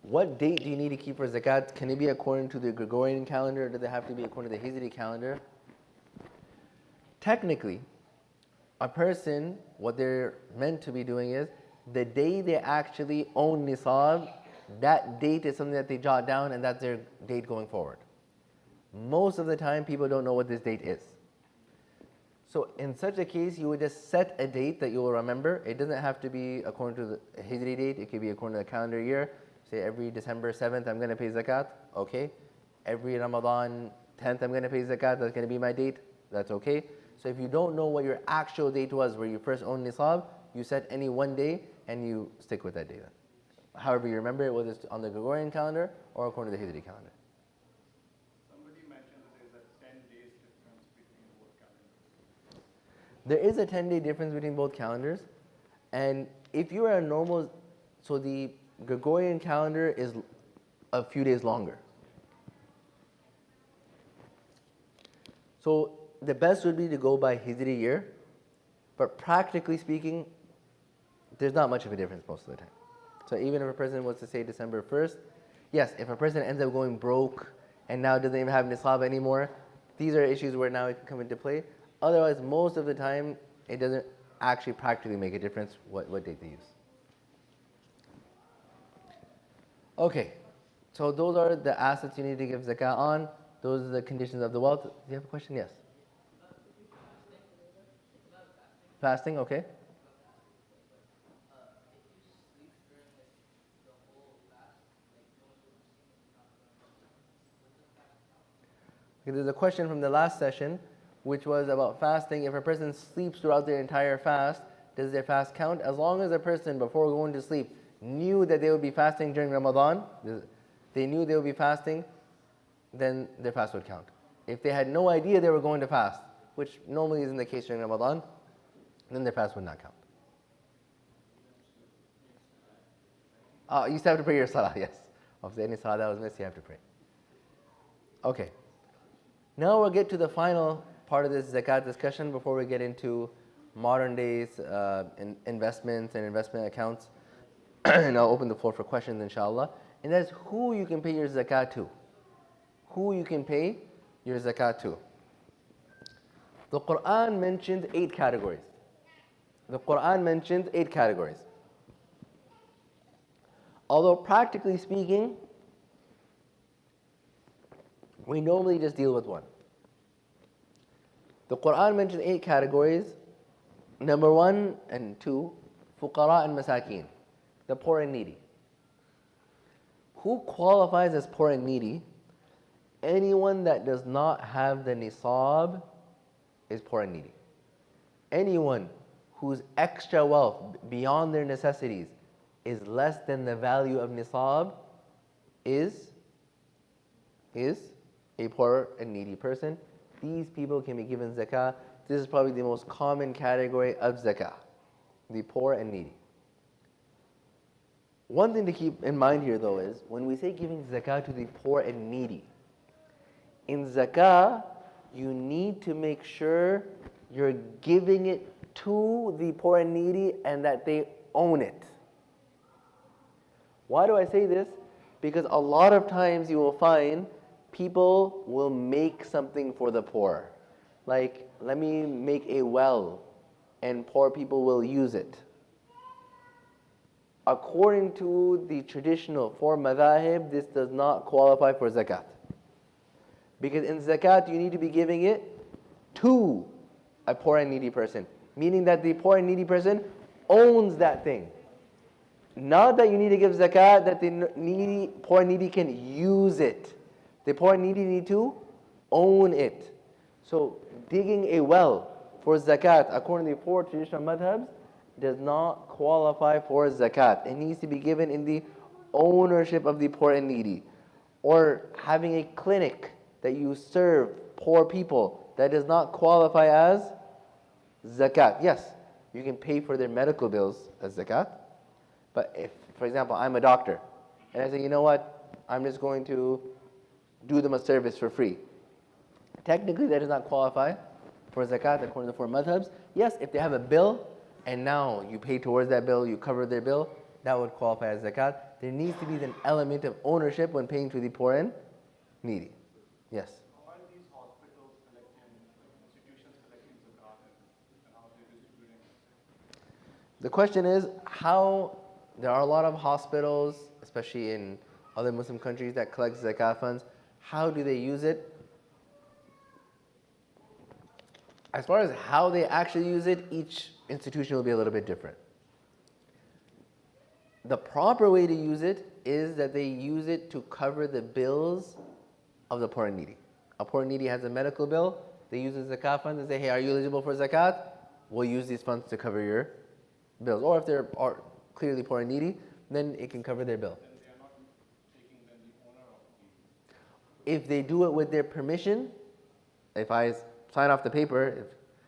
what date do you need to keep for zakat? Can it be according to the Gregorian calendar, or does it have to be according to the Hijri calendar? Technically, a person, what they're meant to be doing is, the day they actually own nisab, that date is something that they jot down and that's their date going forward. Most of the time, people don't know what this date is. So in such a case, you would just set a date that you will remember. It doesn't have to be according to the Hijri date. It could be according to the calendar year. Say every December 7th, I'm going to pay zakat. Okay. Every Ramadan 10th, I'm going to pay zakat. That's going to be my date. That's okay. So if you don't know what your actual date was where you first owned nisab, you set any one day and you stick with that day then. However you remember it, whether it's on the Gregorian calendar or according to the Hijri calendar. There is a 10-day difference between both calendars. And if you are a normal, so the Gregorian calendar is a few days longer. So the best would be to go by Hijri year, but practically speaking, there's not much of a difference most of the time. So even if a person was to say December 1st, yes, if a person ends up going broke and now doesn't even have nisab anymore, these are issues where now it can come into play. Otherwise, most of the time, it doesn't actually practically make a difference what date they use. Okay, so those are the assets you need to give zakah on. Those are the conditions of the wealth. Do you have a question? Yes. Fasting, okay. Okay, there's a question from the last session, which was about fasting. If a person sleeps throughout their entire fast, does their fast count? As long as a person, before going to sleep, knew that they would be fasting during Ramadan, they knew they would be fasting, then their fast would count. If they had no idea they were going to fast, which normally isn't the case during Ramadan, then their fast would not count. You still have to pray your salah, yes. If there's any salah that was missed, you have to pray. Okay. Now we'll get to the final part of this zakat discussion before we get into modern days investments and investment accounts. And I'll open the floor for questions, inshallah. And that's who you can pay your zakat to. Who you can pay your zakat to. The Quran mentioned 8 categories. The Quran mentioned 8 categories. Although practically speaking, we normally just deal with one. The Quran mentioned 8 categories. Number 1 and 2, fuqara and masakeen, the poor and needy. Who qualifies as poor and needy? Anyone that does not have the nisab is poor and needy. Anyone whose extra wealth beyond their necessities is less than the value of nisab is a poor and needy person. These people can be given zakah. This is probably the most common category of zakah, the poor and needy. One thing to keep in mind here though is, when we say giving zakah to the poor and needy, in zakah, you need to make sure you're giving it to the poor and needy and that they own it. Why do I say this? Because a lot of times you will find people will make something for the poor. Like, let me make a well and poor people will use it. According to the traditional 4 madhahib, this does not qualify for zakat. Because in zakat, you need to be giving it to a poor and needy person. Meaning that the poor and needy person owns that thing. Not that you need to give zakat, that the poor and needy can use it. The poor and needy need to own it. So digging a well for zakat, according to the 4 traditional madhabs, does not qualify for zakat. It needs to be given in the ownership of the poor and needy. Or having a clinic that you serve poor people, that does not qualify as zakat. Yes, you can pay for their medical bills as zakat. But if, for example, I'm a doctor, and I say, you know what, I'm just going to do them a service for free. Technically, that does not qualify for zakat according to the 4 madhabs. Yes, if they have a bill, and now you pay towards that bill, you cover their bill, that would qualify as zakat. There needs to be an element of ownership when paying to the poor and needy. Yes? How are these hospitals collecting, institutions collecting zakat and how they're distributing it? The question is how there are a lot of hospitals, especially in other Muslim countries, that collect zakat funds. How do they use it? As far as how they actually use it, each institution will be a little bit different. The proper way to use it is that they use it to cover the bills of the poor and needy. A poor and needy has a medical bill, they use the zakat fund and say, hey, are you eligible for zakat? We'll use these funds to cover your bills. Or if they're clearly poor and needy, then it can cover their bill. And they are not taking then the owner of the... If they do it with their permission, if I sign off the paper,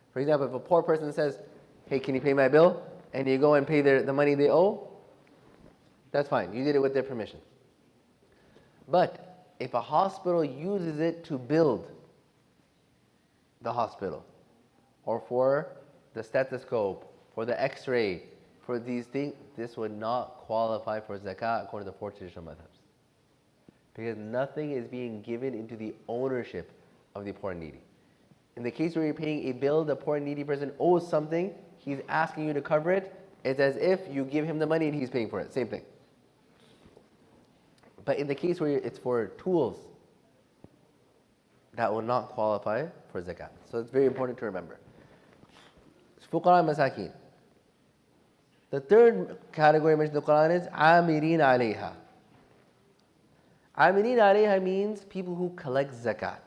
if For example, if a poor person says, hey, can you pay my bill? And you go and pay the money they owe, that's fine. You did it with their permission. But if a hospital uses it to build the hospital, or for the stethoscope, for the x-ray, for these things, this would not qualify for zakah according to the 4 traditional madhabs. Because nothing is being given into the ownership of the poor and needy. In the case where you're paying a bill, the poor and needy person owes something, he's asking you to cover it, it's as if you give him the money and he's paying for it, same thing. But in the case where it's for tools, that will not qualify for zakat. So it's very important to remember. Fuqara masakeen. The third category mentioned in the Quran is Amirin alayha. Amirin alayha means people who collect zakat.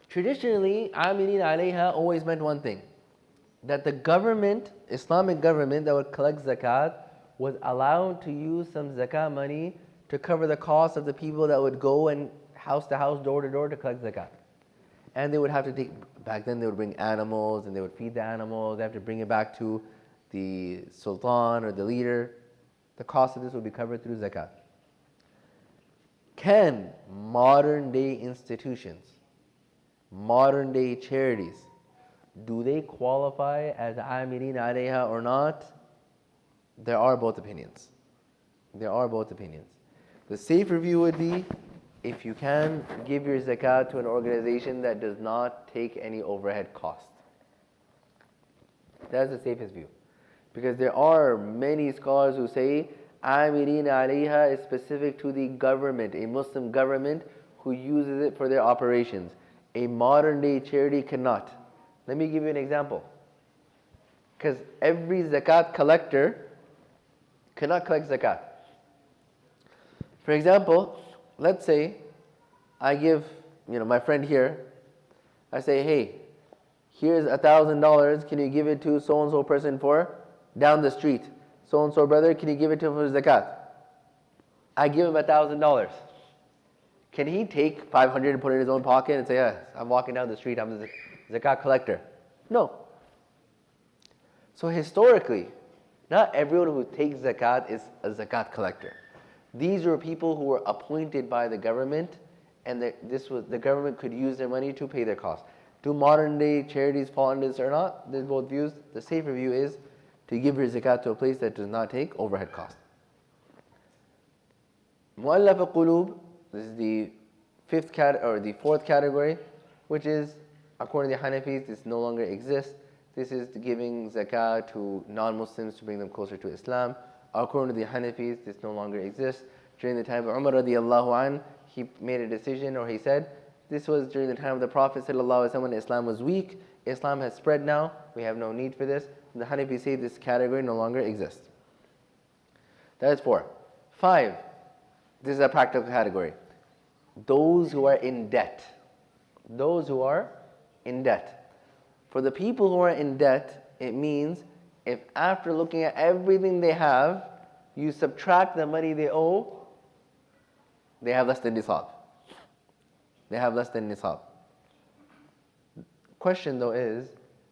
Traditionally, Amirin alayha always meant one thing, that the government, Islamic government that would collect zakat, was allowed to use some zakat money to cover the cost of the people that would go and house to house, door to door to collect zakat. And they would have to take, back then they would bring animals and they would feed the animals, they have to bring it back to the sultan or the leader. The cost of this would be covered through zakat. Can modern day institutions, modern day charities, do they qualify as Amirin alayha or not? There are both opinions. There are both opinions. The safer view would be, if you can, give your zakat to an organization that does not take any overhead cost. That's the safest view. Because there are many scholars who say, Amirin alayha is specific to the government, a Muslim government who uses it for their operations. A modern day charity cannot. Let me give you an example. Because every zakat collector cannot collect zakat. For example, let's say I give, my friend here, I say, hey, here's $1,000, can you give it to so-and-so person for down the street? So-and-so brother, can you give it to him for zakat? I give him $1,000. Can he take 500 and put it in his own pocket and say, yeah, I'm walking down the street, I'm the zakat collector? No. So historically, not everyone who takes zakat is a zakat collector. These were people who were appointed by the government, and the government could use their money to pay their costs. Do modern day charities fall under this or not? There's both views. The safer view is to give your zakat to a place that does not take overhead costs. Mu'allaf qulub, this is the fourth category, which is, according to the Hanafis, this no longer exists. This is giving zakat to non-Muslims to bring them closer to Islam. According to the Hanafis, this no longer exists. During the time of Umar radiallahu anh, he made a decision, or he said, this was during the time of the Prophet sallallahu alaihi wasallam when Islam was weak. Islam has spread now, we have no need for this. The Hanafis say this category no longer exists. That is 4. 5, this is a practical category. Those who are in debt. Those who are in debt. For the people who are in debt, it means if after looking at everything they have, you subtract the money they owe, they have less than nisab. They have less than nisab. Question though is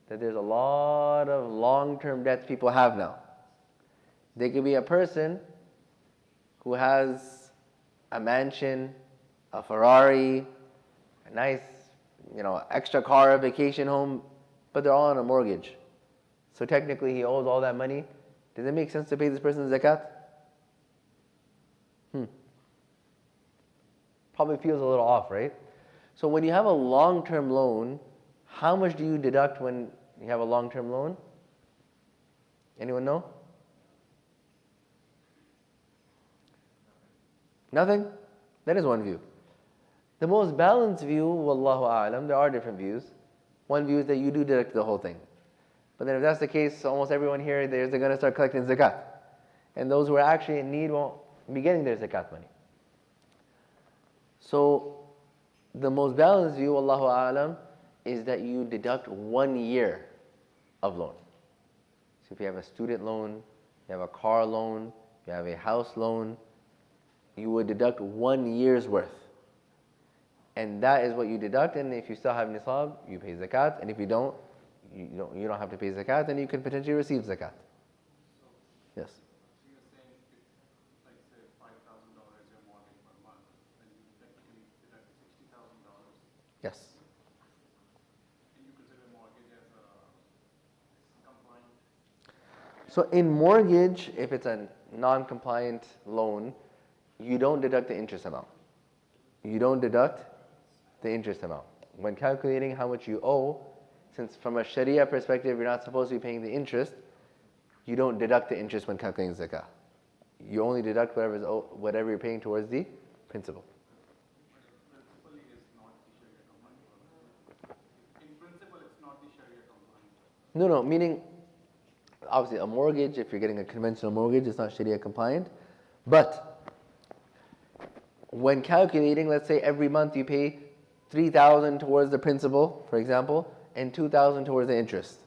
that there's a lot of long-term debts people have now. They could be a person who has a mansion, a Ferrari, a nice, extra car, a vacation home, but they're all on a mortgage. So technically he owes all that money. Does it make sense to pay this person zakat? Probably feels a little off, right? So when you have a long-term loan, how much do you deduct when you have a long-term loan? Anyone know? Nothing? That is one view. The most balanced view, wallahu a'lam, there are different views. One view is that you do deduct the whole thing. But then if that's the case, almost everyone here, they're going to start collecting zakat. And those who are actually in need won't be getting their zakat money. So the most balanced view, wallahu a'lam, is that you deduct 1 year of loan. So if you have a student loan, you have a car loan, you have a house loan, you would deduct 1 year's worth. and that is what you deduct. And if you still have nisab, you pay zakat, and if you don't, you don't have to pay zakat, and you can potentially receive zakat. Yes. So you're saying if, like say, $5,000 your mortgage per month, then you technically deduct $60,000. Yes. Can you consider mortgage as a compliant? So in mortgage, if it's a non-compliant loan, you don't deduct the interest amount. You don't deduct the interest amount. When calculating how much you owe, since from a Sharia perspective, you're not supposed to be paying the interest, you don't deduct the interest when calculating zakah. You only deduct whatever you're paying towards the principal. Principally is not the Sharia compliant. In principle, it's not the Sharia compliant. No, meaning, obviously a mortgage, if you're getting a conventional mortgage, it's not Sharia compliant. But when calculating, let's say every month you pay $3,000 towards the principal, for example, and $2,000 towards the interest.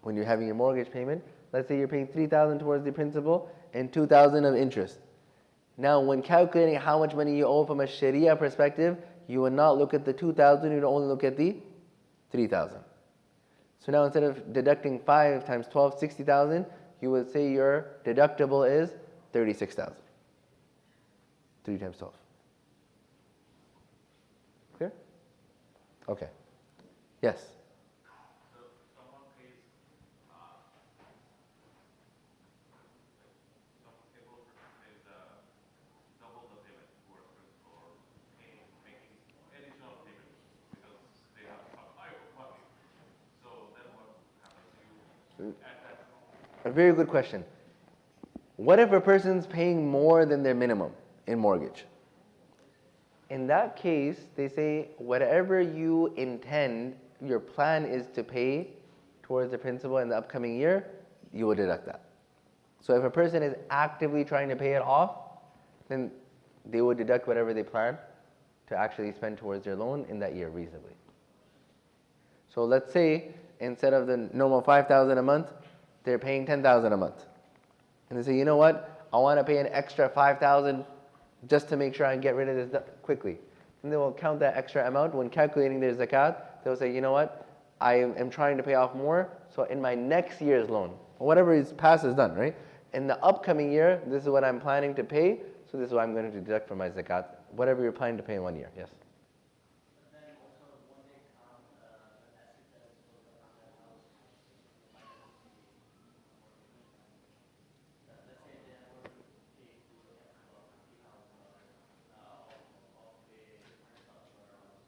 When you're having your mortgage payment, let's say you're paying $3,000 towards the principal and $2,000 of interest. Now, when calculating how much money you owe from a Sharia perspective, you will not look at the $2,000, you will only look at the $3,000. So now instead of deducting 5 times 12, 60,000, you would say your deductible is 36,000. 3 times 12. Clear? Okay. Yes? So someone pays, someone able pays double the payment towards principal or making additional payment because they have some higher money. So then what happens? You add that. A very good question. What if a person's paying more than their minimum in mortgage? In that case, they say whatever you intend, your plan is to pay towards the principal in the upcoming year, you will deduct that. So if a person is actively trying to pay it off, then they will deduct whatever they plan to actually spend towards their loan in that year reasonably. So let's say instead of the normal $5,000 a month, they're paying $10,000 a month. And they say, you know what, I want to pay an extra $5,000 just to make sure I can get rid of this quickly. And they will count that extra amount. When calculating their zakat, they'll say, you know what, I am trying to pay off more, so in my next year's loan, whatever is past is done, right? In the upcoming year, this is what I'm planning to pay, so this is what I'm going to deduct from my zakat, whatever you're planning to pay in 1 year, yes? But then also, when they count the asset that is built up on that house, minus let's say they have already paid to the principal of $50,000 of a $100,000 house.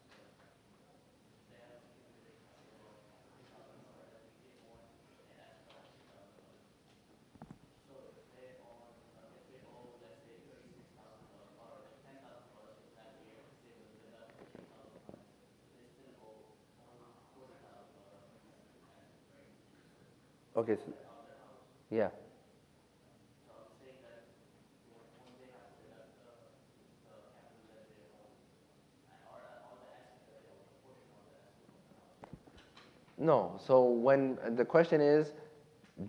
They have to give the principal $50,000 that we get more and ask for $50,000. So if they owe, let's say $36,000 or $10,000 in that year, they will deduct $50,000. They still owe only $40,000. Okay, so, yeah. So I'm saying that when they have to deduct the capital that they own, or all the assets that they own, a portion of the assets of the house. No, so when the question is,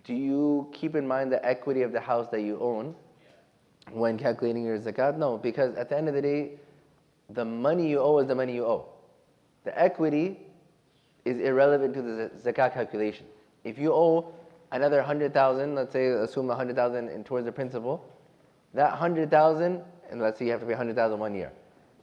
do you keep in mind the equity of the house that you own when calculating your zakat? No, because at the end of the day, the money you owe is the money you owe. The equity is irrelevant to the zakat calculation. If you owe another 100,000, let's say assume 100,000 towards the principal, that 100,000, and let's say you have to pay 100,000 1 year.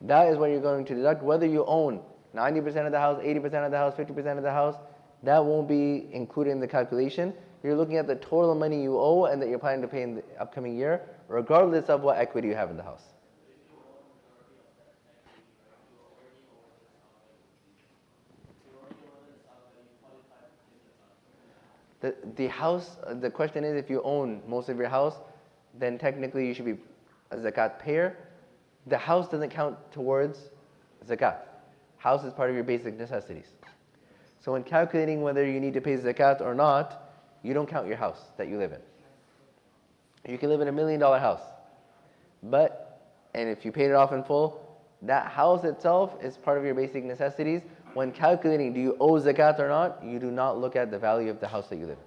That is what you're going to deduct, whether you own 90% of the house, 80% of the house, 50% of the house, that won't be included in the calculation. You're looking at the total money you owe and that you're planning to pay in the upcoming year, regardless of what equity you have in the house. The house, the question is if you own most of your house, then technically you should be a zakat payer. The house doesn't count towards zakat. House is part of your basic necessities. So when calculating whether you need to pay zakat or not, you don't count your house that you live in. You can live in $1 million house, and if you paid it off in full, that house itself is part of your basic necessities. When calculating, do you owe zakat or not, you do not look at the value of the house that you live in.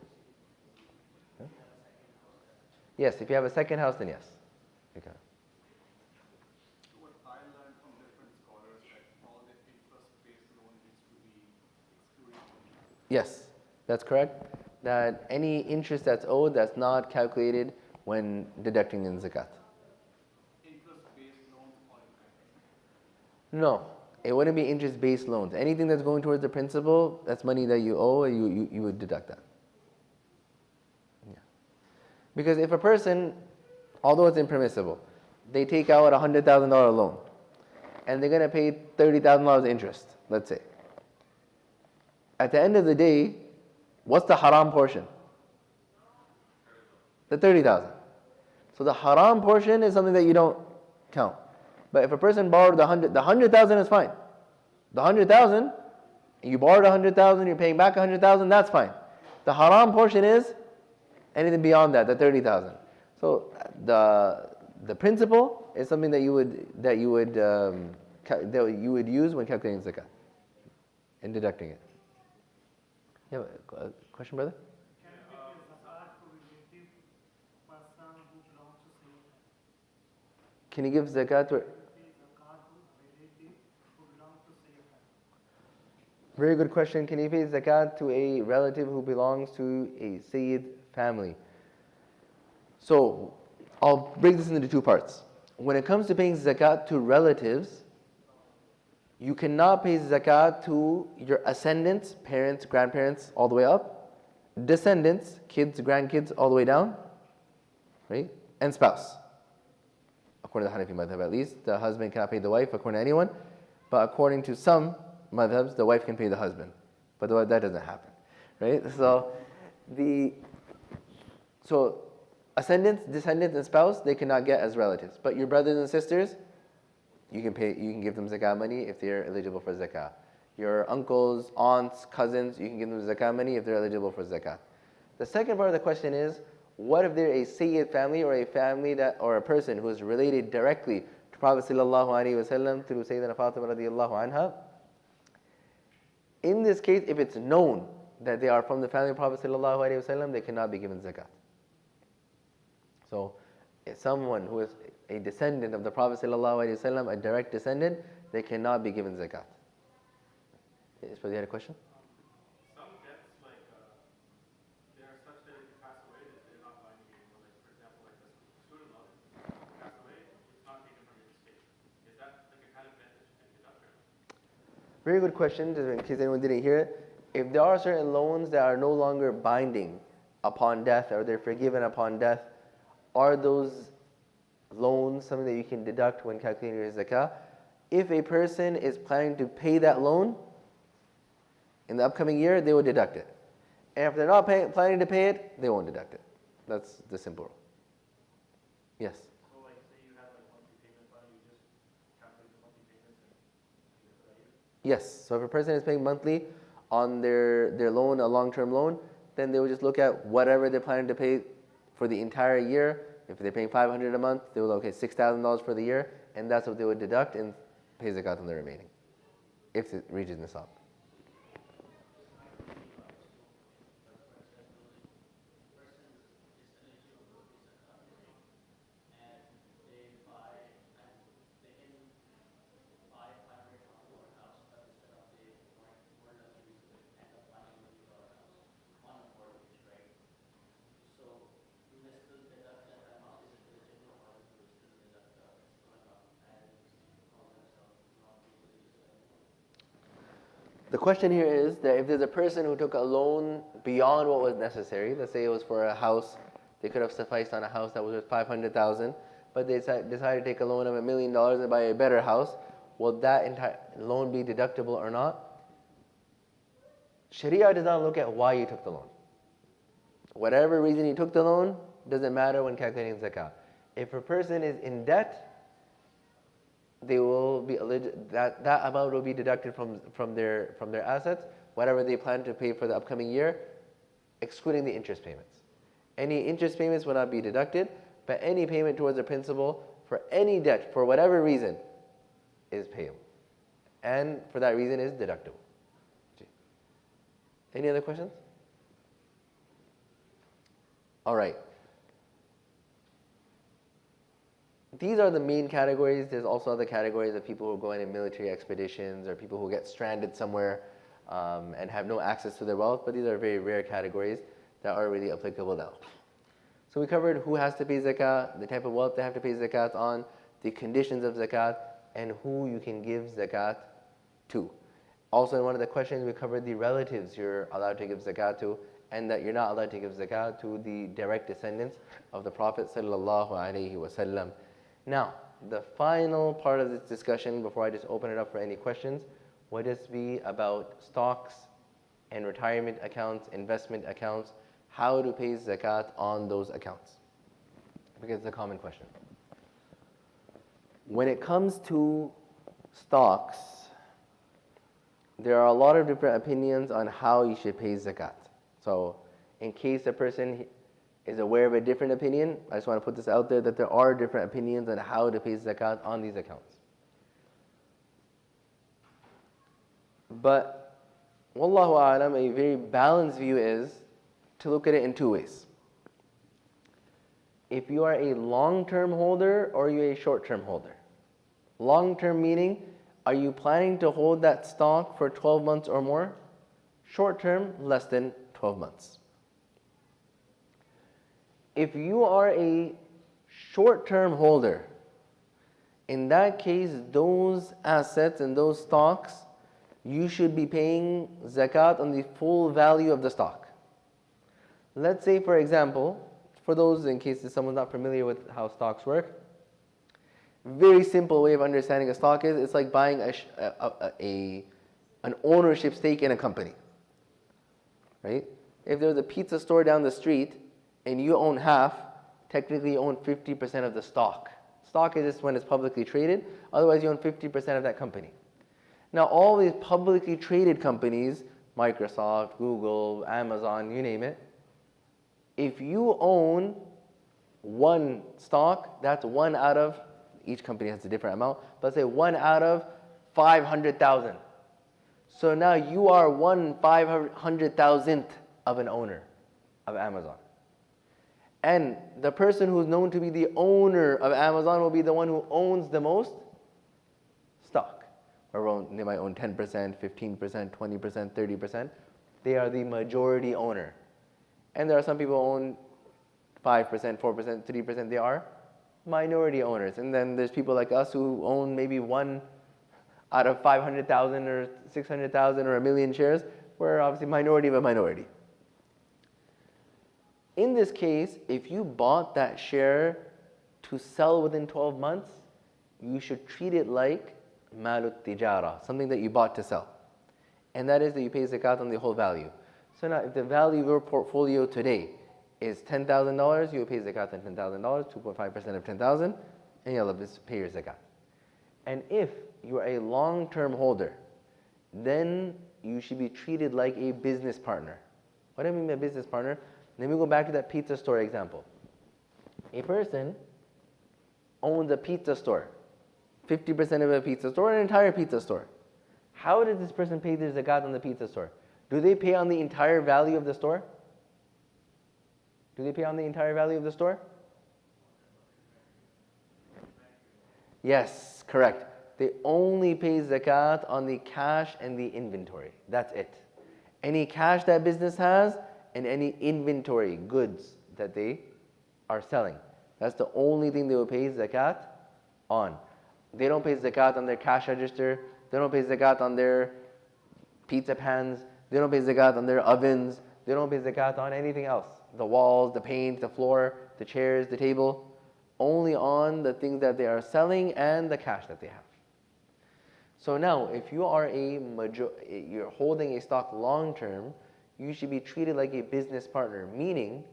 Huh? Yes, if you have a second house, then yes. Okay. What I learned from different scholars that Yes, that's correct. That any interest that's owed, that's not calculated when deducting in zakat. Interest-based loans or interest? No, it wouldn't be interest-based loans. Anything that's going towards the principal, that's money that you owe, you would deduct that. Yeah. Because if a person, although it's impermissible, they take out a $100,000 loan, and they're going to pay $30,000 interest, let's say. At the end of the day, what's the haram portion? The 30,000. So the haram portion is something that you don't count. But if a person borrowed the 100,000 is fine. The 100,000, you borrowed 100,000, you're paying back 100,000, that's fine. The haram portion is anything beyond that, the 30,000. So the principal is something that you would use when calculating zakat and deducting it. You have a question, brother? Can we pay zakat to relative person who belongs to same family? Can you give zakat to? Pay zakat to relative who belongs to same family. Very good question. Can you pay zakat to a relative who belongs to a Sayyid family? So, I'll break this into two parts. When it comes to paying zakat to relatives, you cannot pay zakat to your ascendants, parents, grandparents, all the way up, descendants, kids, grandkids, all the way down, right? And spouse. According to the Hanafi madhab at least, the husband cannot pay the wife according to anyone, but according to some madhabs, the wife can pay the husband. But that doesn't happen, right? So ascendants, descendants, and spouse, they cannot get as relatives. But your brothers and sisters, you can give them zakah money if they're eligible for zakah. Your uncles, aunts, cousins, you can give them zakah money if they're eligible for zakah. The second part of the question is, what if they're a Sayyid family or a family or a person who is related directly to Prophet sallallahu alaihi wasallam through Sayyidina Fatima radiallahu anha? In this case, if it's known that they are from the family of Prophet sallallahu alaihi wasallam, they cannot be given zakat. So, if someone who is a descendant of the Prophet ﷺ, a direct descendant, they cannot be given zakat. Yes, but you had a question? Some debts, like, they are such that if you pass away, they're not binding anymore. Like, for example, like the student loan, if you pass away, it's not taken from your estate. Is that like a kind of debt that you can deduct or not? Very good question, just in case anyone didn't hear it. If there are certain loans that are no longer binding upon death, or they're forgiven upon death, are those loans something that you can deduct when calculating your zakah? If a person is planning to pay that loan in the upcoming year, they will deduct it. And if they're not planning to pay it, they won't deduct it. That's the simple rule. Yes? So like say you have like monthly payment plan, you just calculate the monthly payments and give it for that year? Yes. So if a person is paying monthly on their loan, a long-term loan, then they will just look at whatever they're planning to pay for the entire year. If they're paying $500 a month, they will okay, $6,000 for the year, and that's what they would deduct and pay zakat on the remaining, if it reaches nisab. The question here is that if there's a person who took a loan beyond what was necessary, let's say it was for a house, they could have sufficed on a house that was worth $500,000, but they decided to take a loan of $1 million and buy a better house, will that entire loan be deductible or not? Sharia does not look at why you took the loan. Whatever reason you took the loan doesn't matter when calculating zakah. If a person is in debt, they will be that amount will be deducted from their assets, whatever they plan to pay for the upcoming year, excluding the interest payments. Any interest payments will not be deducted, but any payment towards the principal for any debt, for whatever reason, is payable. And for that reason is deductible. Any other questions? All right. These are the main categories. There's also other categories of people who go in military expeditions or people who get stranded somewhere. and have no access to their wealth, but these are very rare categories that are really applicable now. So we covered who has to pay zakat, the type of wealth they have to pay zakat on, the conditions of zakat, and who you can give zakat to. Also in one of the questions we covered the relatives you're allowed to give zakat to, and that you're not allowed to give zakat to the direct descendants of the Prophet sallallahu alaihi wasallam. Now, the final part of this discussion, before I just open it up for any questions, would just be about stocks and retirement accounts, investment accounts, how to pay zakat on those accounts. Because it's a common question. When it comes to stocks, there are a lot of different opinions on how you should pay zakat. So, in case a person is aware of a different opinion, I just want to put this out there that there are different opinions on how to pay zakat on these accounts. But, wallahu a'lam, a very balanced view is to look at it in two ways. If you are a long-term holder or you are a short-term holder. Long-term meaning, are you planning to hold that stock for 12 months or more? Short-term, less than 12 months. If you are a short-term holder, in that case, those assets and those stocks, you should be paying zakat on the full value of the stock. Let's say, for example, for those in case someone's not familiar with how stocks work, very simple way of understanding a stock is it's like buying an ownership stake in a company, right? If there's a pizza store down the street and you own half, technically you own 50% of the stock. Stock is just when it's publicly traded, otherwise you own 50% of that company. Now all these publicly traded companies, Microsoft, Google, Amazon, you name it, if you own one stock, that's one out of, each company has a different amount, but let's say 1 out of 500,000. So now you are 1/500,000th of an owner of Amazon. And the person who's known to be the owner of Amazon will be the one who owns the most stock. Or they might own 10%, 15%, 20%, 30%. They are the majority owner. And there are some people who own 5%, 4%, 3%. They are minority owners. And then there's people like us who own maybe 1 out of 500,000 or 600,000 or 1 million shares. We're obviously minority of a minority. In this case, if you bought that share to sell within 12 months, you should treat it like malut tijara, something that you bought to sell. And that is that you pay zakat on the whole value. So now if the value of your portfolio today is $10,000, you will pay zakat on $10,000, 2.5% of 10,000, and you'll just pay your zakat. And if you are a long-term holder, then you should be treated like a business partner. What do I mean by business partner? Let me go back to that pizza store example. A person owns a pizza store, 50% of a pizza store, an entire pizza store. How does this person pay their zakat on the pizza store? Do they pay on the entire value of the store? Do they pay on the entire value of the store? Yes, correct. They only pay zakat on the cash and the inventory. That's it. Any cash that business has and any inventory, goods that they are selling. That's the only thing they will pay zakat on. They don't pay zakat on their cash register. They don't pay zakat on their pizza pans. They don't pay zakat on their ovens. They don't pay zakat on anything else. The walls, the paint, the floor, the chairs, the table. Only on the things that they are selling and the cash that they have. So now, if you are you're holding a stock long term, you should be treated like a business partner, meaning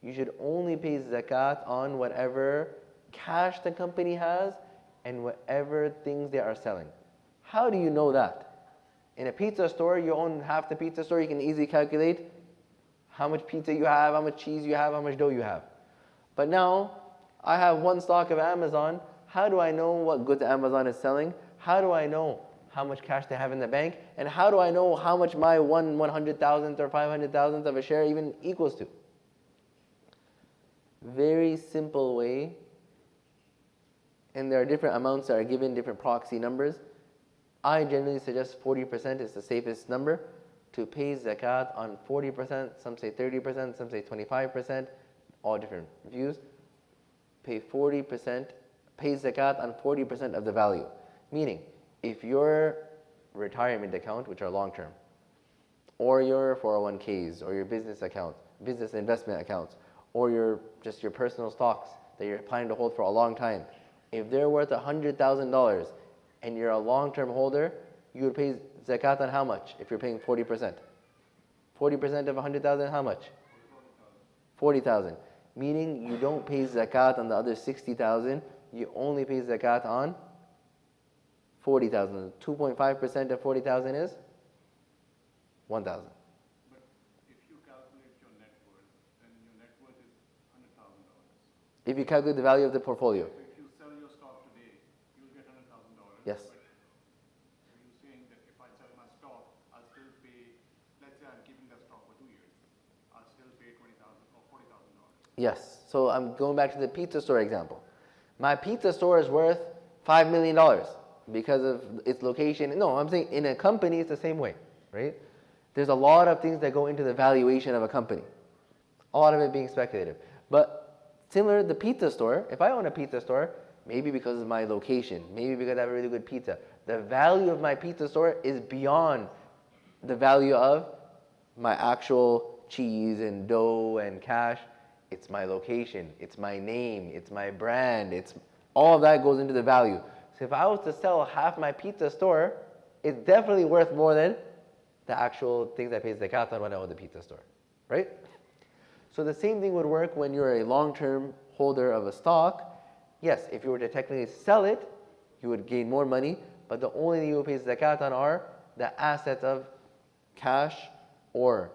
you should only pay zakat on whatever cash the company has and whatever things they are selling. How do you know that? In a pizza store, you own half the pizza store, you can easily calculate how much pizza you have, how much cheese you have, how much dough you have. But now, I have one stock of Amazon. How do I know what goods Amazon is selling? How do I know how much cash they have in the bank? And how do I know how much my 100,000th or 500,000th of a share even equals to? Very simple way. And there are different amounts that are given, different proxy numbers. I generally suggest 40% is the safest number. to pay zakat on 40%, some say 30%, some say 25%, all different views. Pay 40%, pay zakat on 40% of the value. Meaning, if your retirement account, which are long-term, or your 401ks, or your business accounts, business investment accounts, or just your personal stocks that you're planning to hold for a long time, if they're worth $100,000 and you're a long-term holder, you would pay zakat on how much if you're paying 40%? 40% of 100,000, how much? 40,000. Meaning you don't pay zakat on the other 60,000, you only pay zakat on 40,000. 2.5% of 40,000 is 1,000. But if you calculate your net worth, then your net worth is $100,000. If you calculate the value of the portfolio. So if you sell your stock today, you'll get $100,000. Yes. But are you saying that if I sell my stock, I'll still pay, let's say I'm keeping that stock for 2 years, I'll still pay $20,000 or $40,000? Yes. So I'm going back to the pizza store example. My pizza store is worth $5 million because of its location. No, I'm saying in a company, it's the same way, right? There's a lot of things that go into the valuation of a company. A lot of it being speculative. But similar to the pizza store, if I own a pizza store, maybe because of my location, maybe because I have a really good pizza, the value of my pizza store is beyond the value of my actual cheese and dough and cash. It's my location, it's my name, it's my brand, it's all of that goes into the value. So if I was to sell half my pizza store, it's definitely worth more than the actual things I pay zakat on when I own the pizza store, right? So the same thing would work when you're a long-term holder of a stock. Yes, if you were to technically sell it, you would gain more money, but the only thing you would pay zakat on are the assets of cash or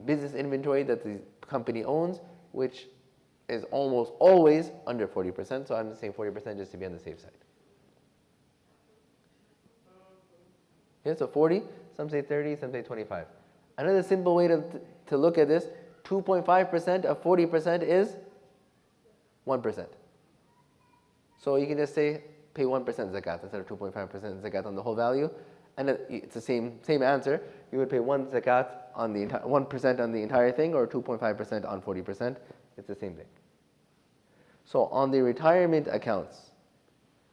business inventory that the company owns, which is almost always under 40%. So I'm just saying 40% just to be on the safe side. Yeah, so 40, some say 30, some say 25. Another simple way to look at this, 2.5% of 40% is 1%. So you can just say, pay 1% zakat instead of 2.5% zakat on the whole value. And it's the same answer. You would pay 1% on the 1% on the entire thing, or 2.5% on 40%. It's the same thing. So on the retirement accounts,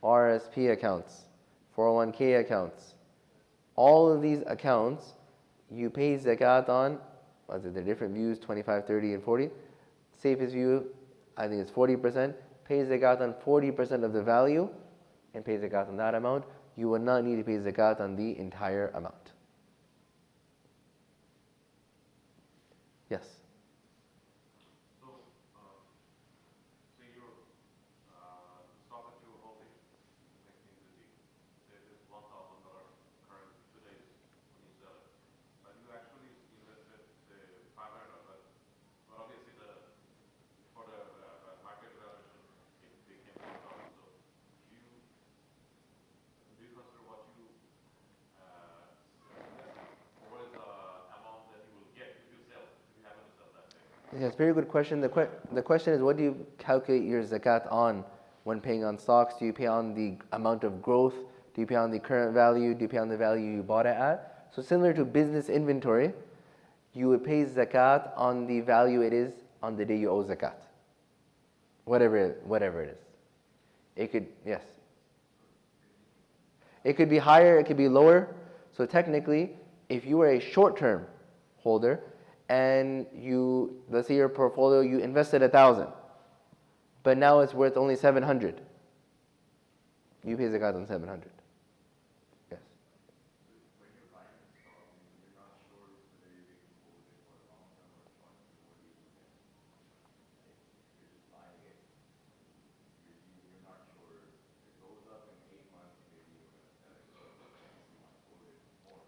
RSP accounts, 401k accounts, all of these accounts, you pay zakat on, the different views, 25, 30, and 40. Safest view, I think it's 40%. Pay zakat on 40% of the value, and pay zakat on that amount. You will not need to pay zakat on the entire amount. Yes? So, say your stock that you're holding, like in the deal, say it is $1,000 current today when you sell it. But you actually invested, say, $500, but obviously for the market valuation, it became $1,000. So do you consider what you invested, or what is the amount that you will get if you sell, if you happen to sell that thing? Yes, very good question. The question is, what do you calculate your zakat on when paying on stocks? Do you pay on the amount of growth? Do you pay on the current value? Do you pay on the value you bought it at? So similar to business inventory, you would pay zakat on the value it is on the day you owe zakat. Whatever it is. It could, yes. It could be higher, it could be lower. So technically, if you were a short-term holder, and let's say your portfolio, you invested 1,000, but now it's worth only 700. You pay zakat on 700. Yes. When you're buying a stock, you're not sure whether you're being hold it for a long term or short term, what do you do then? You're just buying it. You're not sure if it goes up in 8 months, maybe you're going to sell it. So you want to hold it more.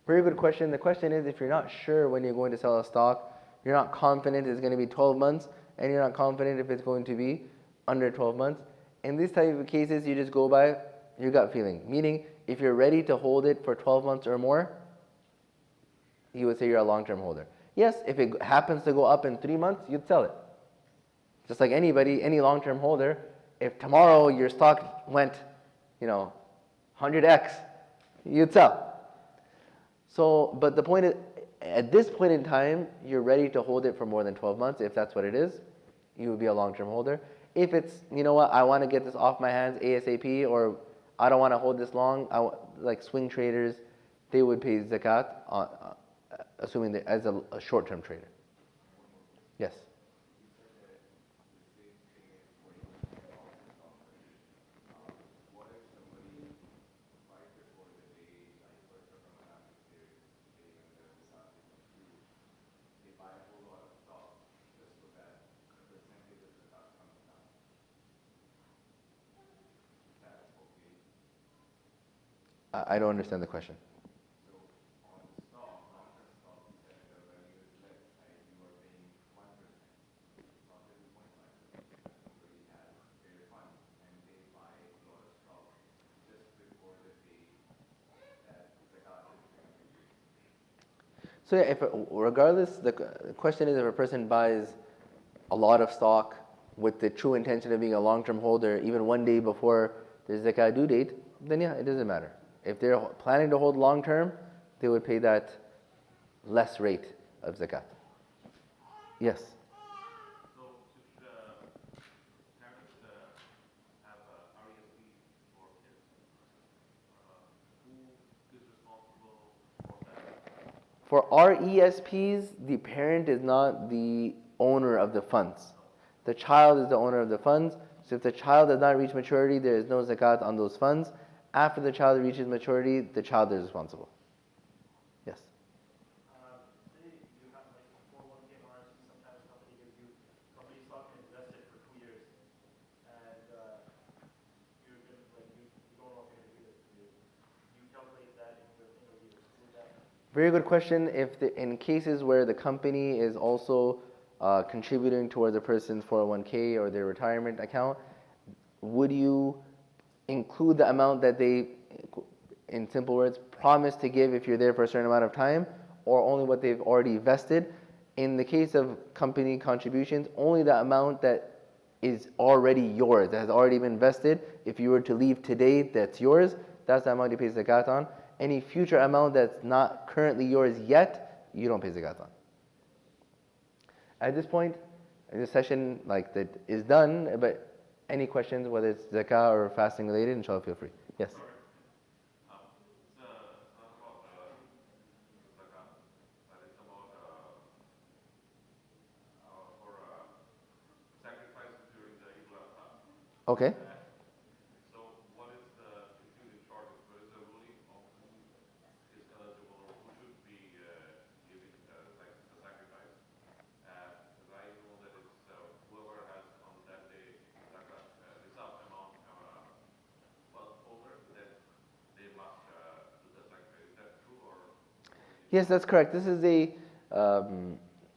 Very good question. The question is, if you're not sure when you're going to sell a stock, you're not confident it's going to be 12 months, and you're not confident if it's going to be under 12 months. In these type of cases, you just go by your gut feeling. Meaning, if you're ready to hold it for 12 months or more, you would say you're a long-term holder. Yes, if it happens to go up in 3 months, you'd sell it. Just like anybody, any long-term holder, if tomorrow your stock went, 100x, you'd sell. So, but the point is, At this point in time, you're ready to hold it for more than 12 months. If that's what it is, you would be a long-term holder. If it's, you know what, I want to get this off my hands ASAP, or I don't want to hold this long, like swing traders, they would pay zakat, assuming that as a short-term trader. Yes? I don't understand the question. So yeah, regardless, the question is if a person buys a lot of stock with the true intention of being a long-term holder, even one day before the zakat due date, then yeah, it doesn't matter. If they're planning to hold long-term, they would pay that less rate of zakat. Yes? So should parents have RESP for kids? Who is responsible for that? For RESPs, the parent is not the owner of the funds. The child is the owner of the funds. So if the child does not reach maturity, there is no zakat on those funds. After the child reaches maturity, the child is responsible. Yes? Say you have like 401k or sometimes company gives you company stock and invest it for 2 years, and you're going like you don't know if you're going to do this. You calculate that in your years. Would that Very good question. In cases where the company is also contributing towards a person's 401k or their retirement account, would you include the amount that they, in simple words, promise to give if you're there for a certain amount of time, or only what they've already vested? In the case of company contributions, only the amount that is already yours, that has already been vested. If you were to leave today, that's yours. That's the amount you pay zakat on. Any future amount that's not currently yours yet, you don't pay zakat on. At this point, this session that is done, but any questions, whether it's zakah or fasting related, inshallah, feel free. Yes? It's not about zakat, but it's about for sacrifice during the Eid al-Adha. Okay. So what is included charges? What is the ruling of who is eligible or who should be giving the sacrifice? Because I know that it's whoever has on that day zakat nisab amount over, then they must do the sacrifice. Is that true or? Yes, that's correct. This is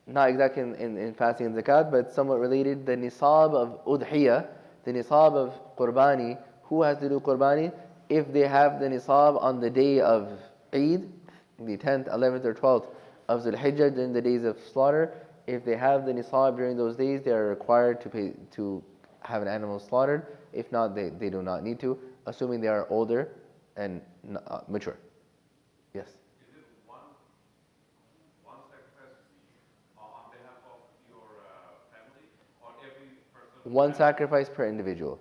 not exactly in fasting and zakat, but somewhat related. The nisab of udhiyah, the nisab of qurbani, who has to do qurbani? If they have the nisab on the day of Eid, the 10th, 11th, or 12th of Dhul Hijjah, during the days of slaughter, if they have the nisab during those days, they are required to have an animal slaughtered. If not, they do not need to, assuming they are older and mature. Yes? Is it one sacrifice on behalf of your family or every person? One sacrifice per individual.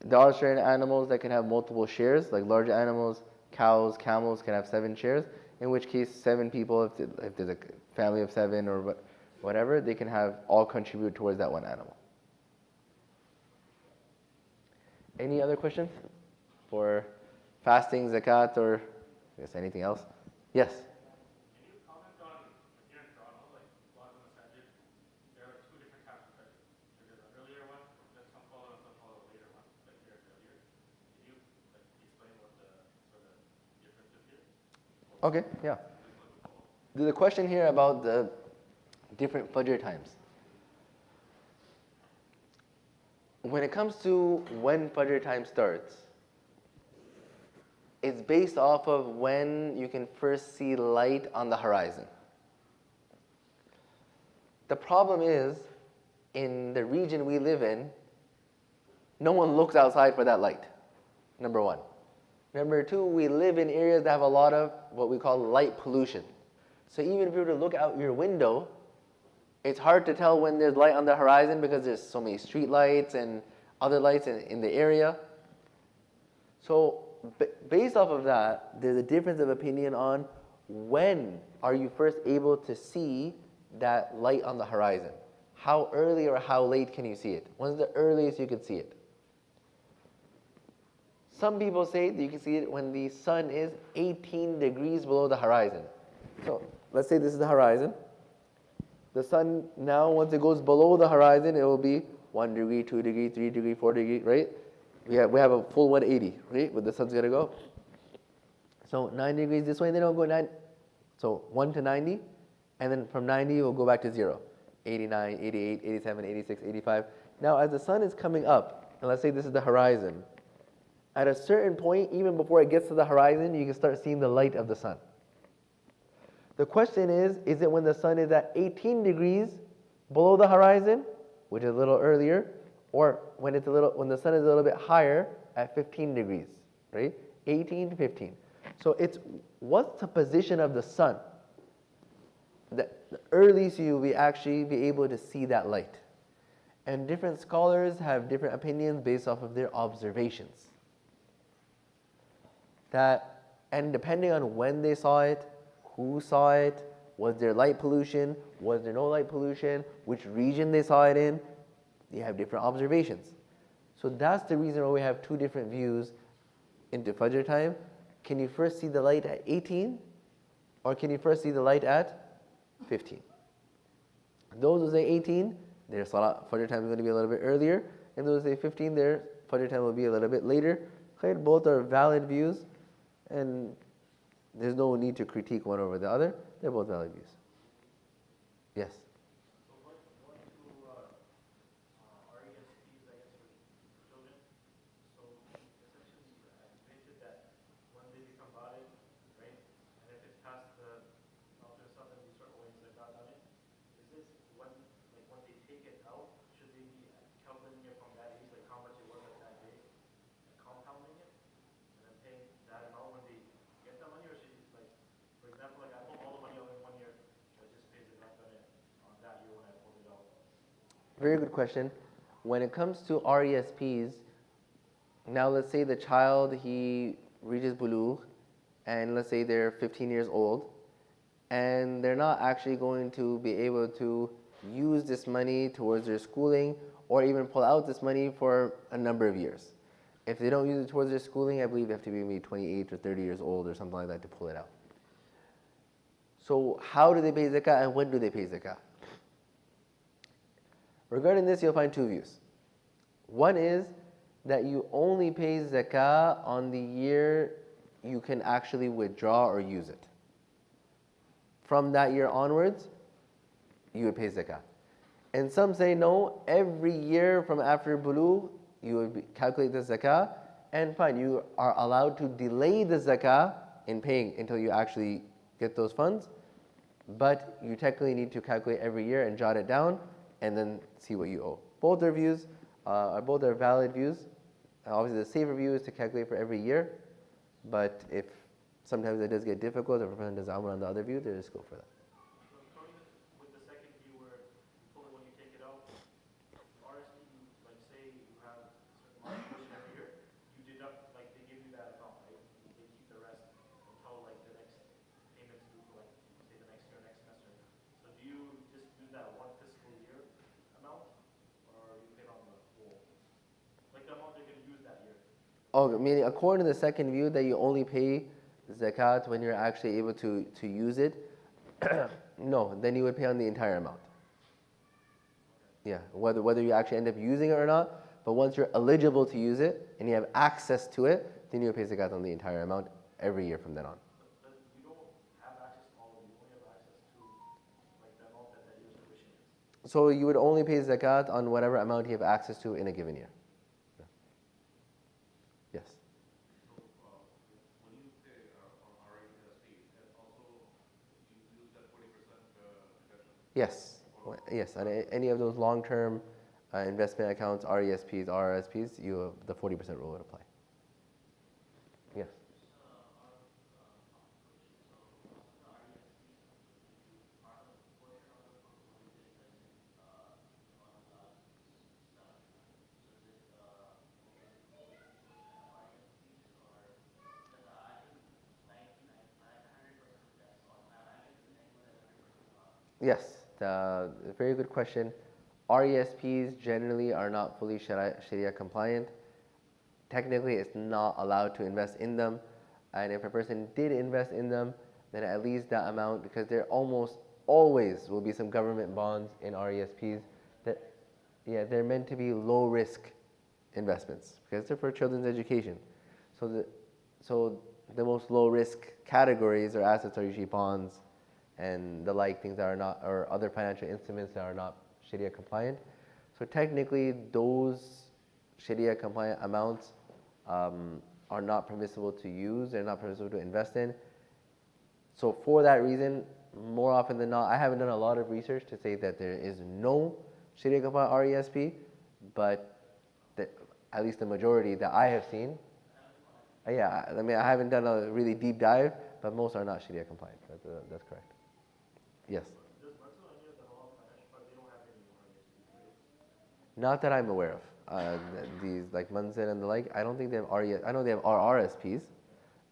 There are certain animals that can have multiple shares, like large animals, cows, camels can have 7 shares, in which case 7 people, if there's a family of 7 or whatever, they can have all contribute towards that one animal. Any other questions for fasting, zakat, or I guess anything else? Yes? Can you comment on here in Toronto, like a lot of the masajid, there are 2 different types of fajr. There's an earlier one, there's some follow and some follow later one, like here earlier. Can you explain what the sort of difference is here? Okay, yeah. The question here about the different fajr times. When it comes to when fajr time starts, it's based off of when you can first see light on the horizon. The problem is, in the region we live in, no one looks outside for that light, number one. Number two, we live in areas that have a lot of what we call light pollution. So even if you were to look out your window, it's hard to tell when there's light on the horizon because there's so many street lights and other lights in the area. So based off of that, there's a difference of opinion on when are you first able to see that light on the horizon. How early or how late can you see it? When's the earliest you can see it? Some people say that you can see it when the sun is 18 degrees below the horizon. So let's say this is the horizon. The sun now, once it goes below the horizon, it will be 1 degree, 2 degree, 3 degree, 4 degree, right? We have a full 180, right? Where the sun's gonna go. So 9 degrees this way, and then it'll go 9. So 1 to 90, and then from 90 we'll go back to 0. 89, 88, 87, 86, 85. Now as the sun is coming up, and let's say this is the horizon, at a certain point, even before it gets to the horizon, you can start seeing the light of the sun. The question is it when the sun is at 18 degrees below the horizon, which is a little earlier, or when the sun is a little bit higher at 15 degrees, right? 18 to 15. So it's what's the position of the sun? The earliest you will actually be able to see that light. And different scholars have different opinions based off of their observations. And depending on when they saw it, who saw it, was there light pollution, was there no light pollution, which region they saw it in, you have different observations. So that's the reason why we have two different views into Fajr time. Can you first see the light at 18, or can you first see the light at 15? Those who say 18, their Salat Fajr time is going to be a little bit earlier, and those who say 15, their Fajr time will be a little bit later. Both are valid views, and there's no need to critique one over the other. They're both valid views. Yes? So what do RESPs, I guess, for children? So essentially, you mentioned that when they become valid, right? And if it's past the after something you start owing zakat on it, is this when they take it out, should they be calculating it from that age, like how much it was at that day, and compounding it, and then paying that amount when they get the money, or should you, like, for example, like I pull all the money out in 1 year, I just pay zakat on it on that year when I pulled it out. Very good question. When it comes to RESPs, now let's say the child, he reaches bulugh, and let's say they're 15 years old, and they're not actually going to be able to use this money towards their schooling or even pull out this money for a number of years. If they don't use it towards their schooling, I believe they have to be maybe 28 or 30 years old or something like that to pull it out. So how do they pay zakah and when do they pay zakah? Regarding this, you'll find two views. One is that you only pay zakah on the year you can actually withdraw or use it. From that year onwards, you would pay zakah. And some say no, every year from after bulugh, you would calculate the zakah, and fine, you are allowed to delay the zakah in paying until you actually get those funds, but you technically need to calculate every year and jot it down, and then see what you owe. Both are views, both are valid views. Obviously, the safer view is to calculate for every year, but if sometimes it does get difficult, if a person does Amr on the other view, they just go for that. So according with the second view where you pull it when you take it out, RSP, like say you have a certain amount of tuition every year, you deduct, like they give you that amount, right? They keep the rest until like the next payments due for like, say the next year, next semester. So do you just use that one fiscal year amount, or you pay it on the whole? Like the amount they're going to use that year. Oh, meaning according to the second view that you only pay zakat when you're actually able to use it, no, then you would pay on the entire amount. Yeah, whether you actually end up using it or not, but once you're eligible to use it and you have access to it, then you would pay zakat on the entire amount every year from then on. But you don't have access to all of it, you only have access to like the amount that year's tuition is. So you would only pay zakat on whatever amount you have access to in a given year. Yeah. Yes. So when you pay on RESP, and also you use that 40% deduction? Yes. Yes, on any of those long-term investment accounts, RESPs, RRSPs, the 40% rule would apply. Yes. Yes, very good question. RESPs generally are not fully Sharia compliant. Technically, it's not allowed to invest in them. And if a person did invest in them, then at least that amount, because there almost always will be some government bonds in RESPs that, yeah, they're meant to be low risk investments because they're for children's education. So the most low risk categories or assets are usually bonds and the like, things that are not, or other financial instruments that are not Sharia compliant. So technically, those Sharia compliant amounts are not permissible to use, they're not permissible to invest in. So for that reason, more often than not, I haven't done a lot of research to say that there is no Sharia compliant RESP, but at least the majority that I have seen, yeah, I mean, I haven't done a really deep dive, but most are not Sharia compliant. That's correct. Yes. Does Masjid any of the halal financial, but they don't have any RESPs, right? Not that I'm aware of. These like Manzil and the like, I don't think they have RES. I know they have RRSPs,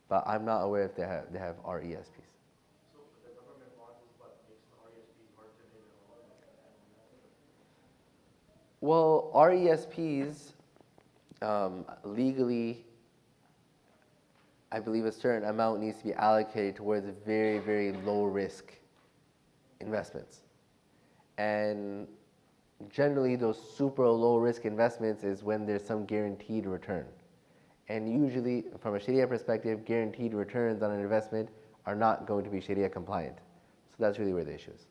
but I'm not aware if they have RESPs. So the government bonds is what makes the RESPs hard to make halal? Well, RESPs legally, I believe a certain amount needs to be allocated towards very, very low risk investments. And generally those super low risk investments is when there's some guaranteed return. And usually from a Sharia perspective, guaranteed returns on an investment are not going to be Sharia compliant. So that's really where the issue is.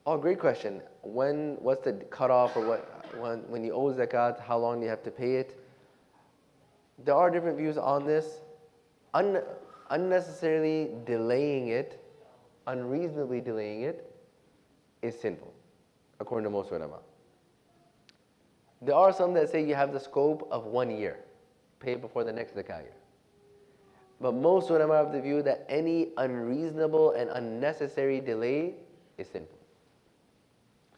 Oh, great question. What's the cutoff, or when you owe zakat, how long do you have to pay it? There are different views on this. Unnecessarily delaying it, unreasonably delaying it, is sinful, according to most ulama. There are some that say you have the scope of 1 year, pay it before the next zakat year. But most ulama have the view that any unreasonable and unnecessary delay is sinful.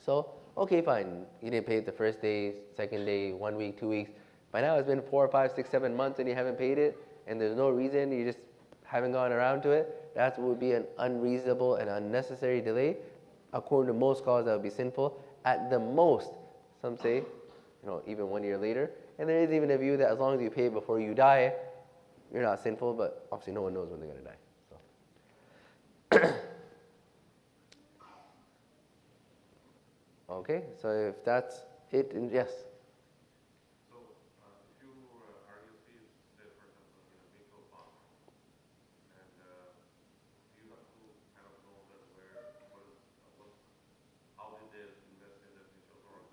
So, okay, fine. You didn't pay it the first day, second day, 1 week, 2 weeks. By now it's been 4, 5, 6, 7 months and you haven't paid it, and there's no reason, you just haven't gone around to it. That would be an unreasonable and unnecessary delay. According to most scholars, that would be sinful. At the most, some say, even 1 year later. And there is even a view that as long as you pay it before you die, you're not sinful, but obviously no one knows when they're going to die. So. Okay, so if that's it, yes. So if you RESPs, say for example in a mutual fund, and you have to kind of know that how did they invest in that mutual fund,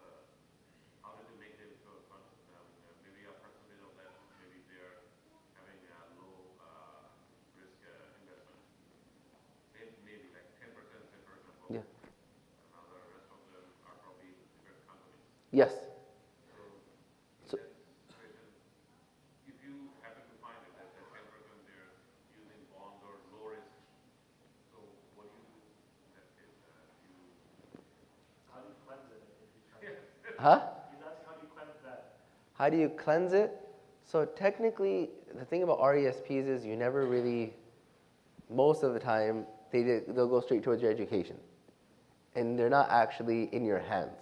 how did they make the mutual fund? Maybe a percentage of that, maybe they're having a low risk investment. Maybe like 10%, say for example. Yeah. Yes. So, In that situation, if you happen to find it that 10% they're using bonds or low risk, so what do you do in that case? How do you cleanse it if you try it? huh? He's asking how do you cleanse that? How do you cleanse it? So technically, the thing about RESPs is you never really, most of the time, they'll go straight towards your education. And they're not actually in your hands.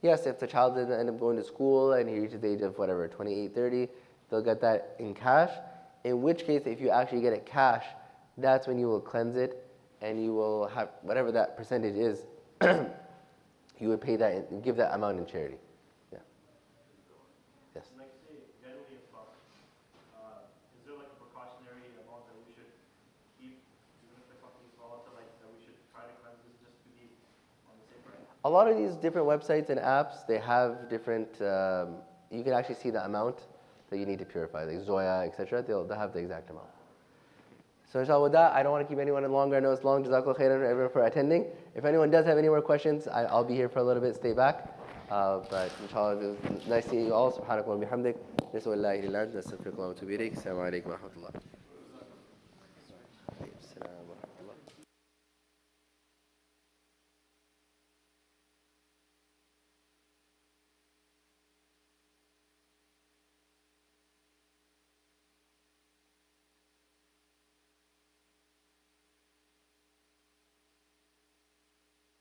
Yes, if the child doesn't end up going to school and he reaches the age of whatever, 28, 30, they'll get that in cash. In which case, if you actually get it cash, that's when you will cleanse it and you will have whatever that percentage is, you would pay that and give that amount in charity. Yeah. Yes. And like say, generally if, is there like a precautionary amount that we should keep, even if the company's volatile, like that we should try to cleanse this just to be on the safe side? A lot of these different websites and apps, they have different, you can actually see the amount that you need to purify, like Zoya, etc. They'll have the exact amount. So inshallah with that, I don't want to keep anyone longer. I know it's long. Jazakallah khairan everyone for attending. If anyone does have any more questions, I'll be here for a little bit, stay back. But inshallah, it was nice seeing you all. Subhanakallah wa bihamdik. Nasallallahu ila anta, nastaghfiruka wa natubu ilayk. Assalamu alaikum wa rahmatullah.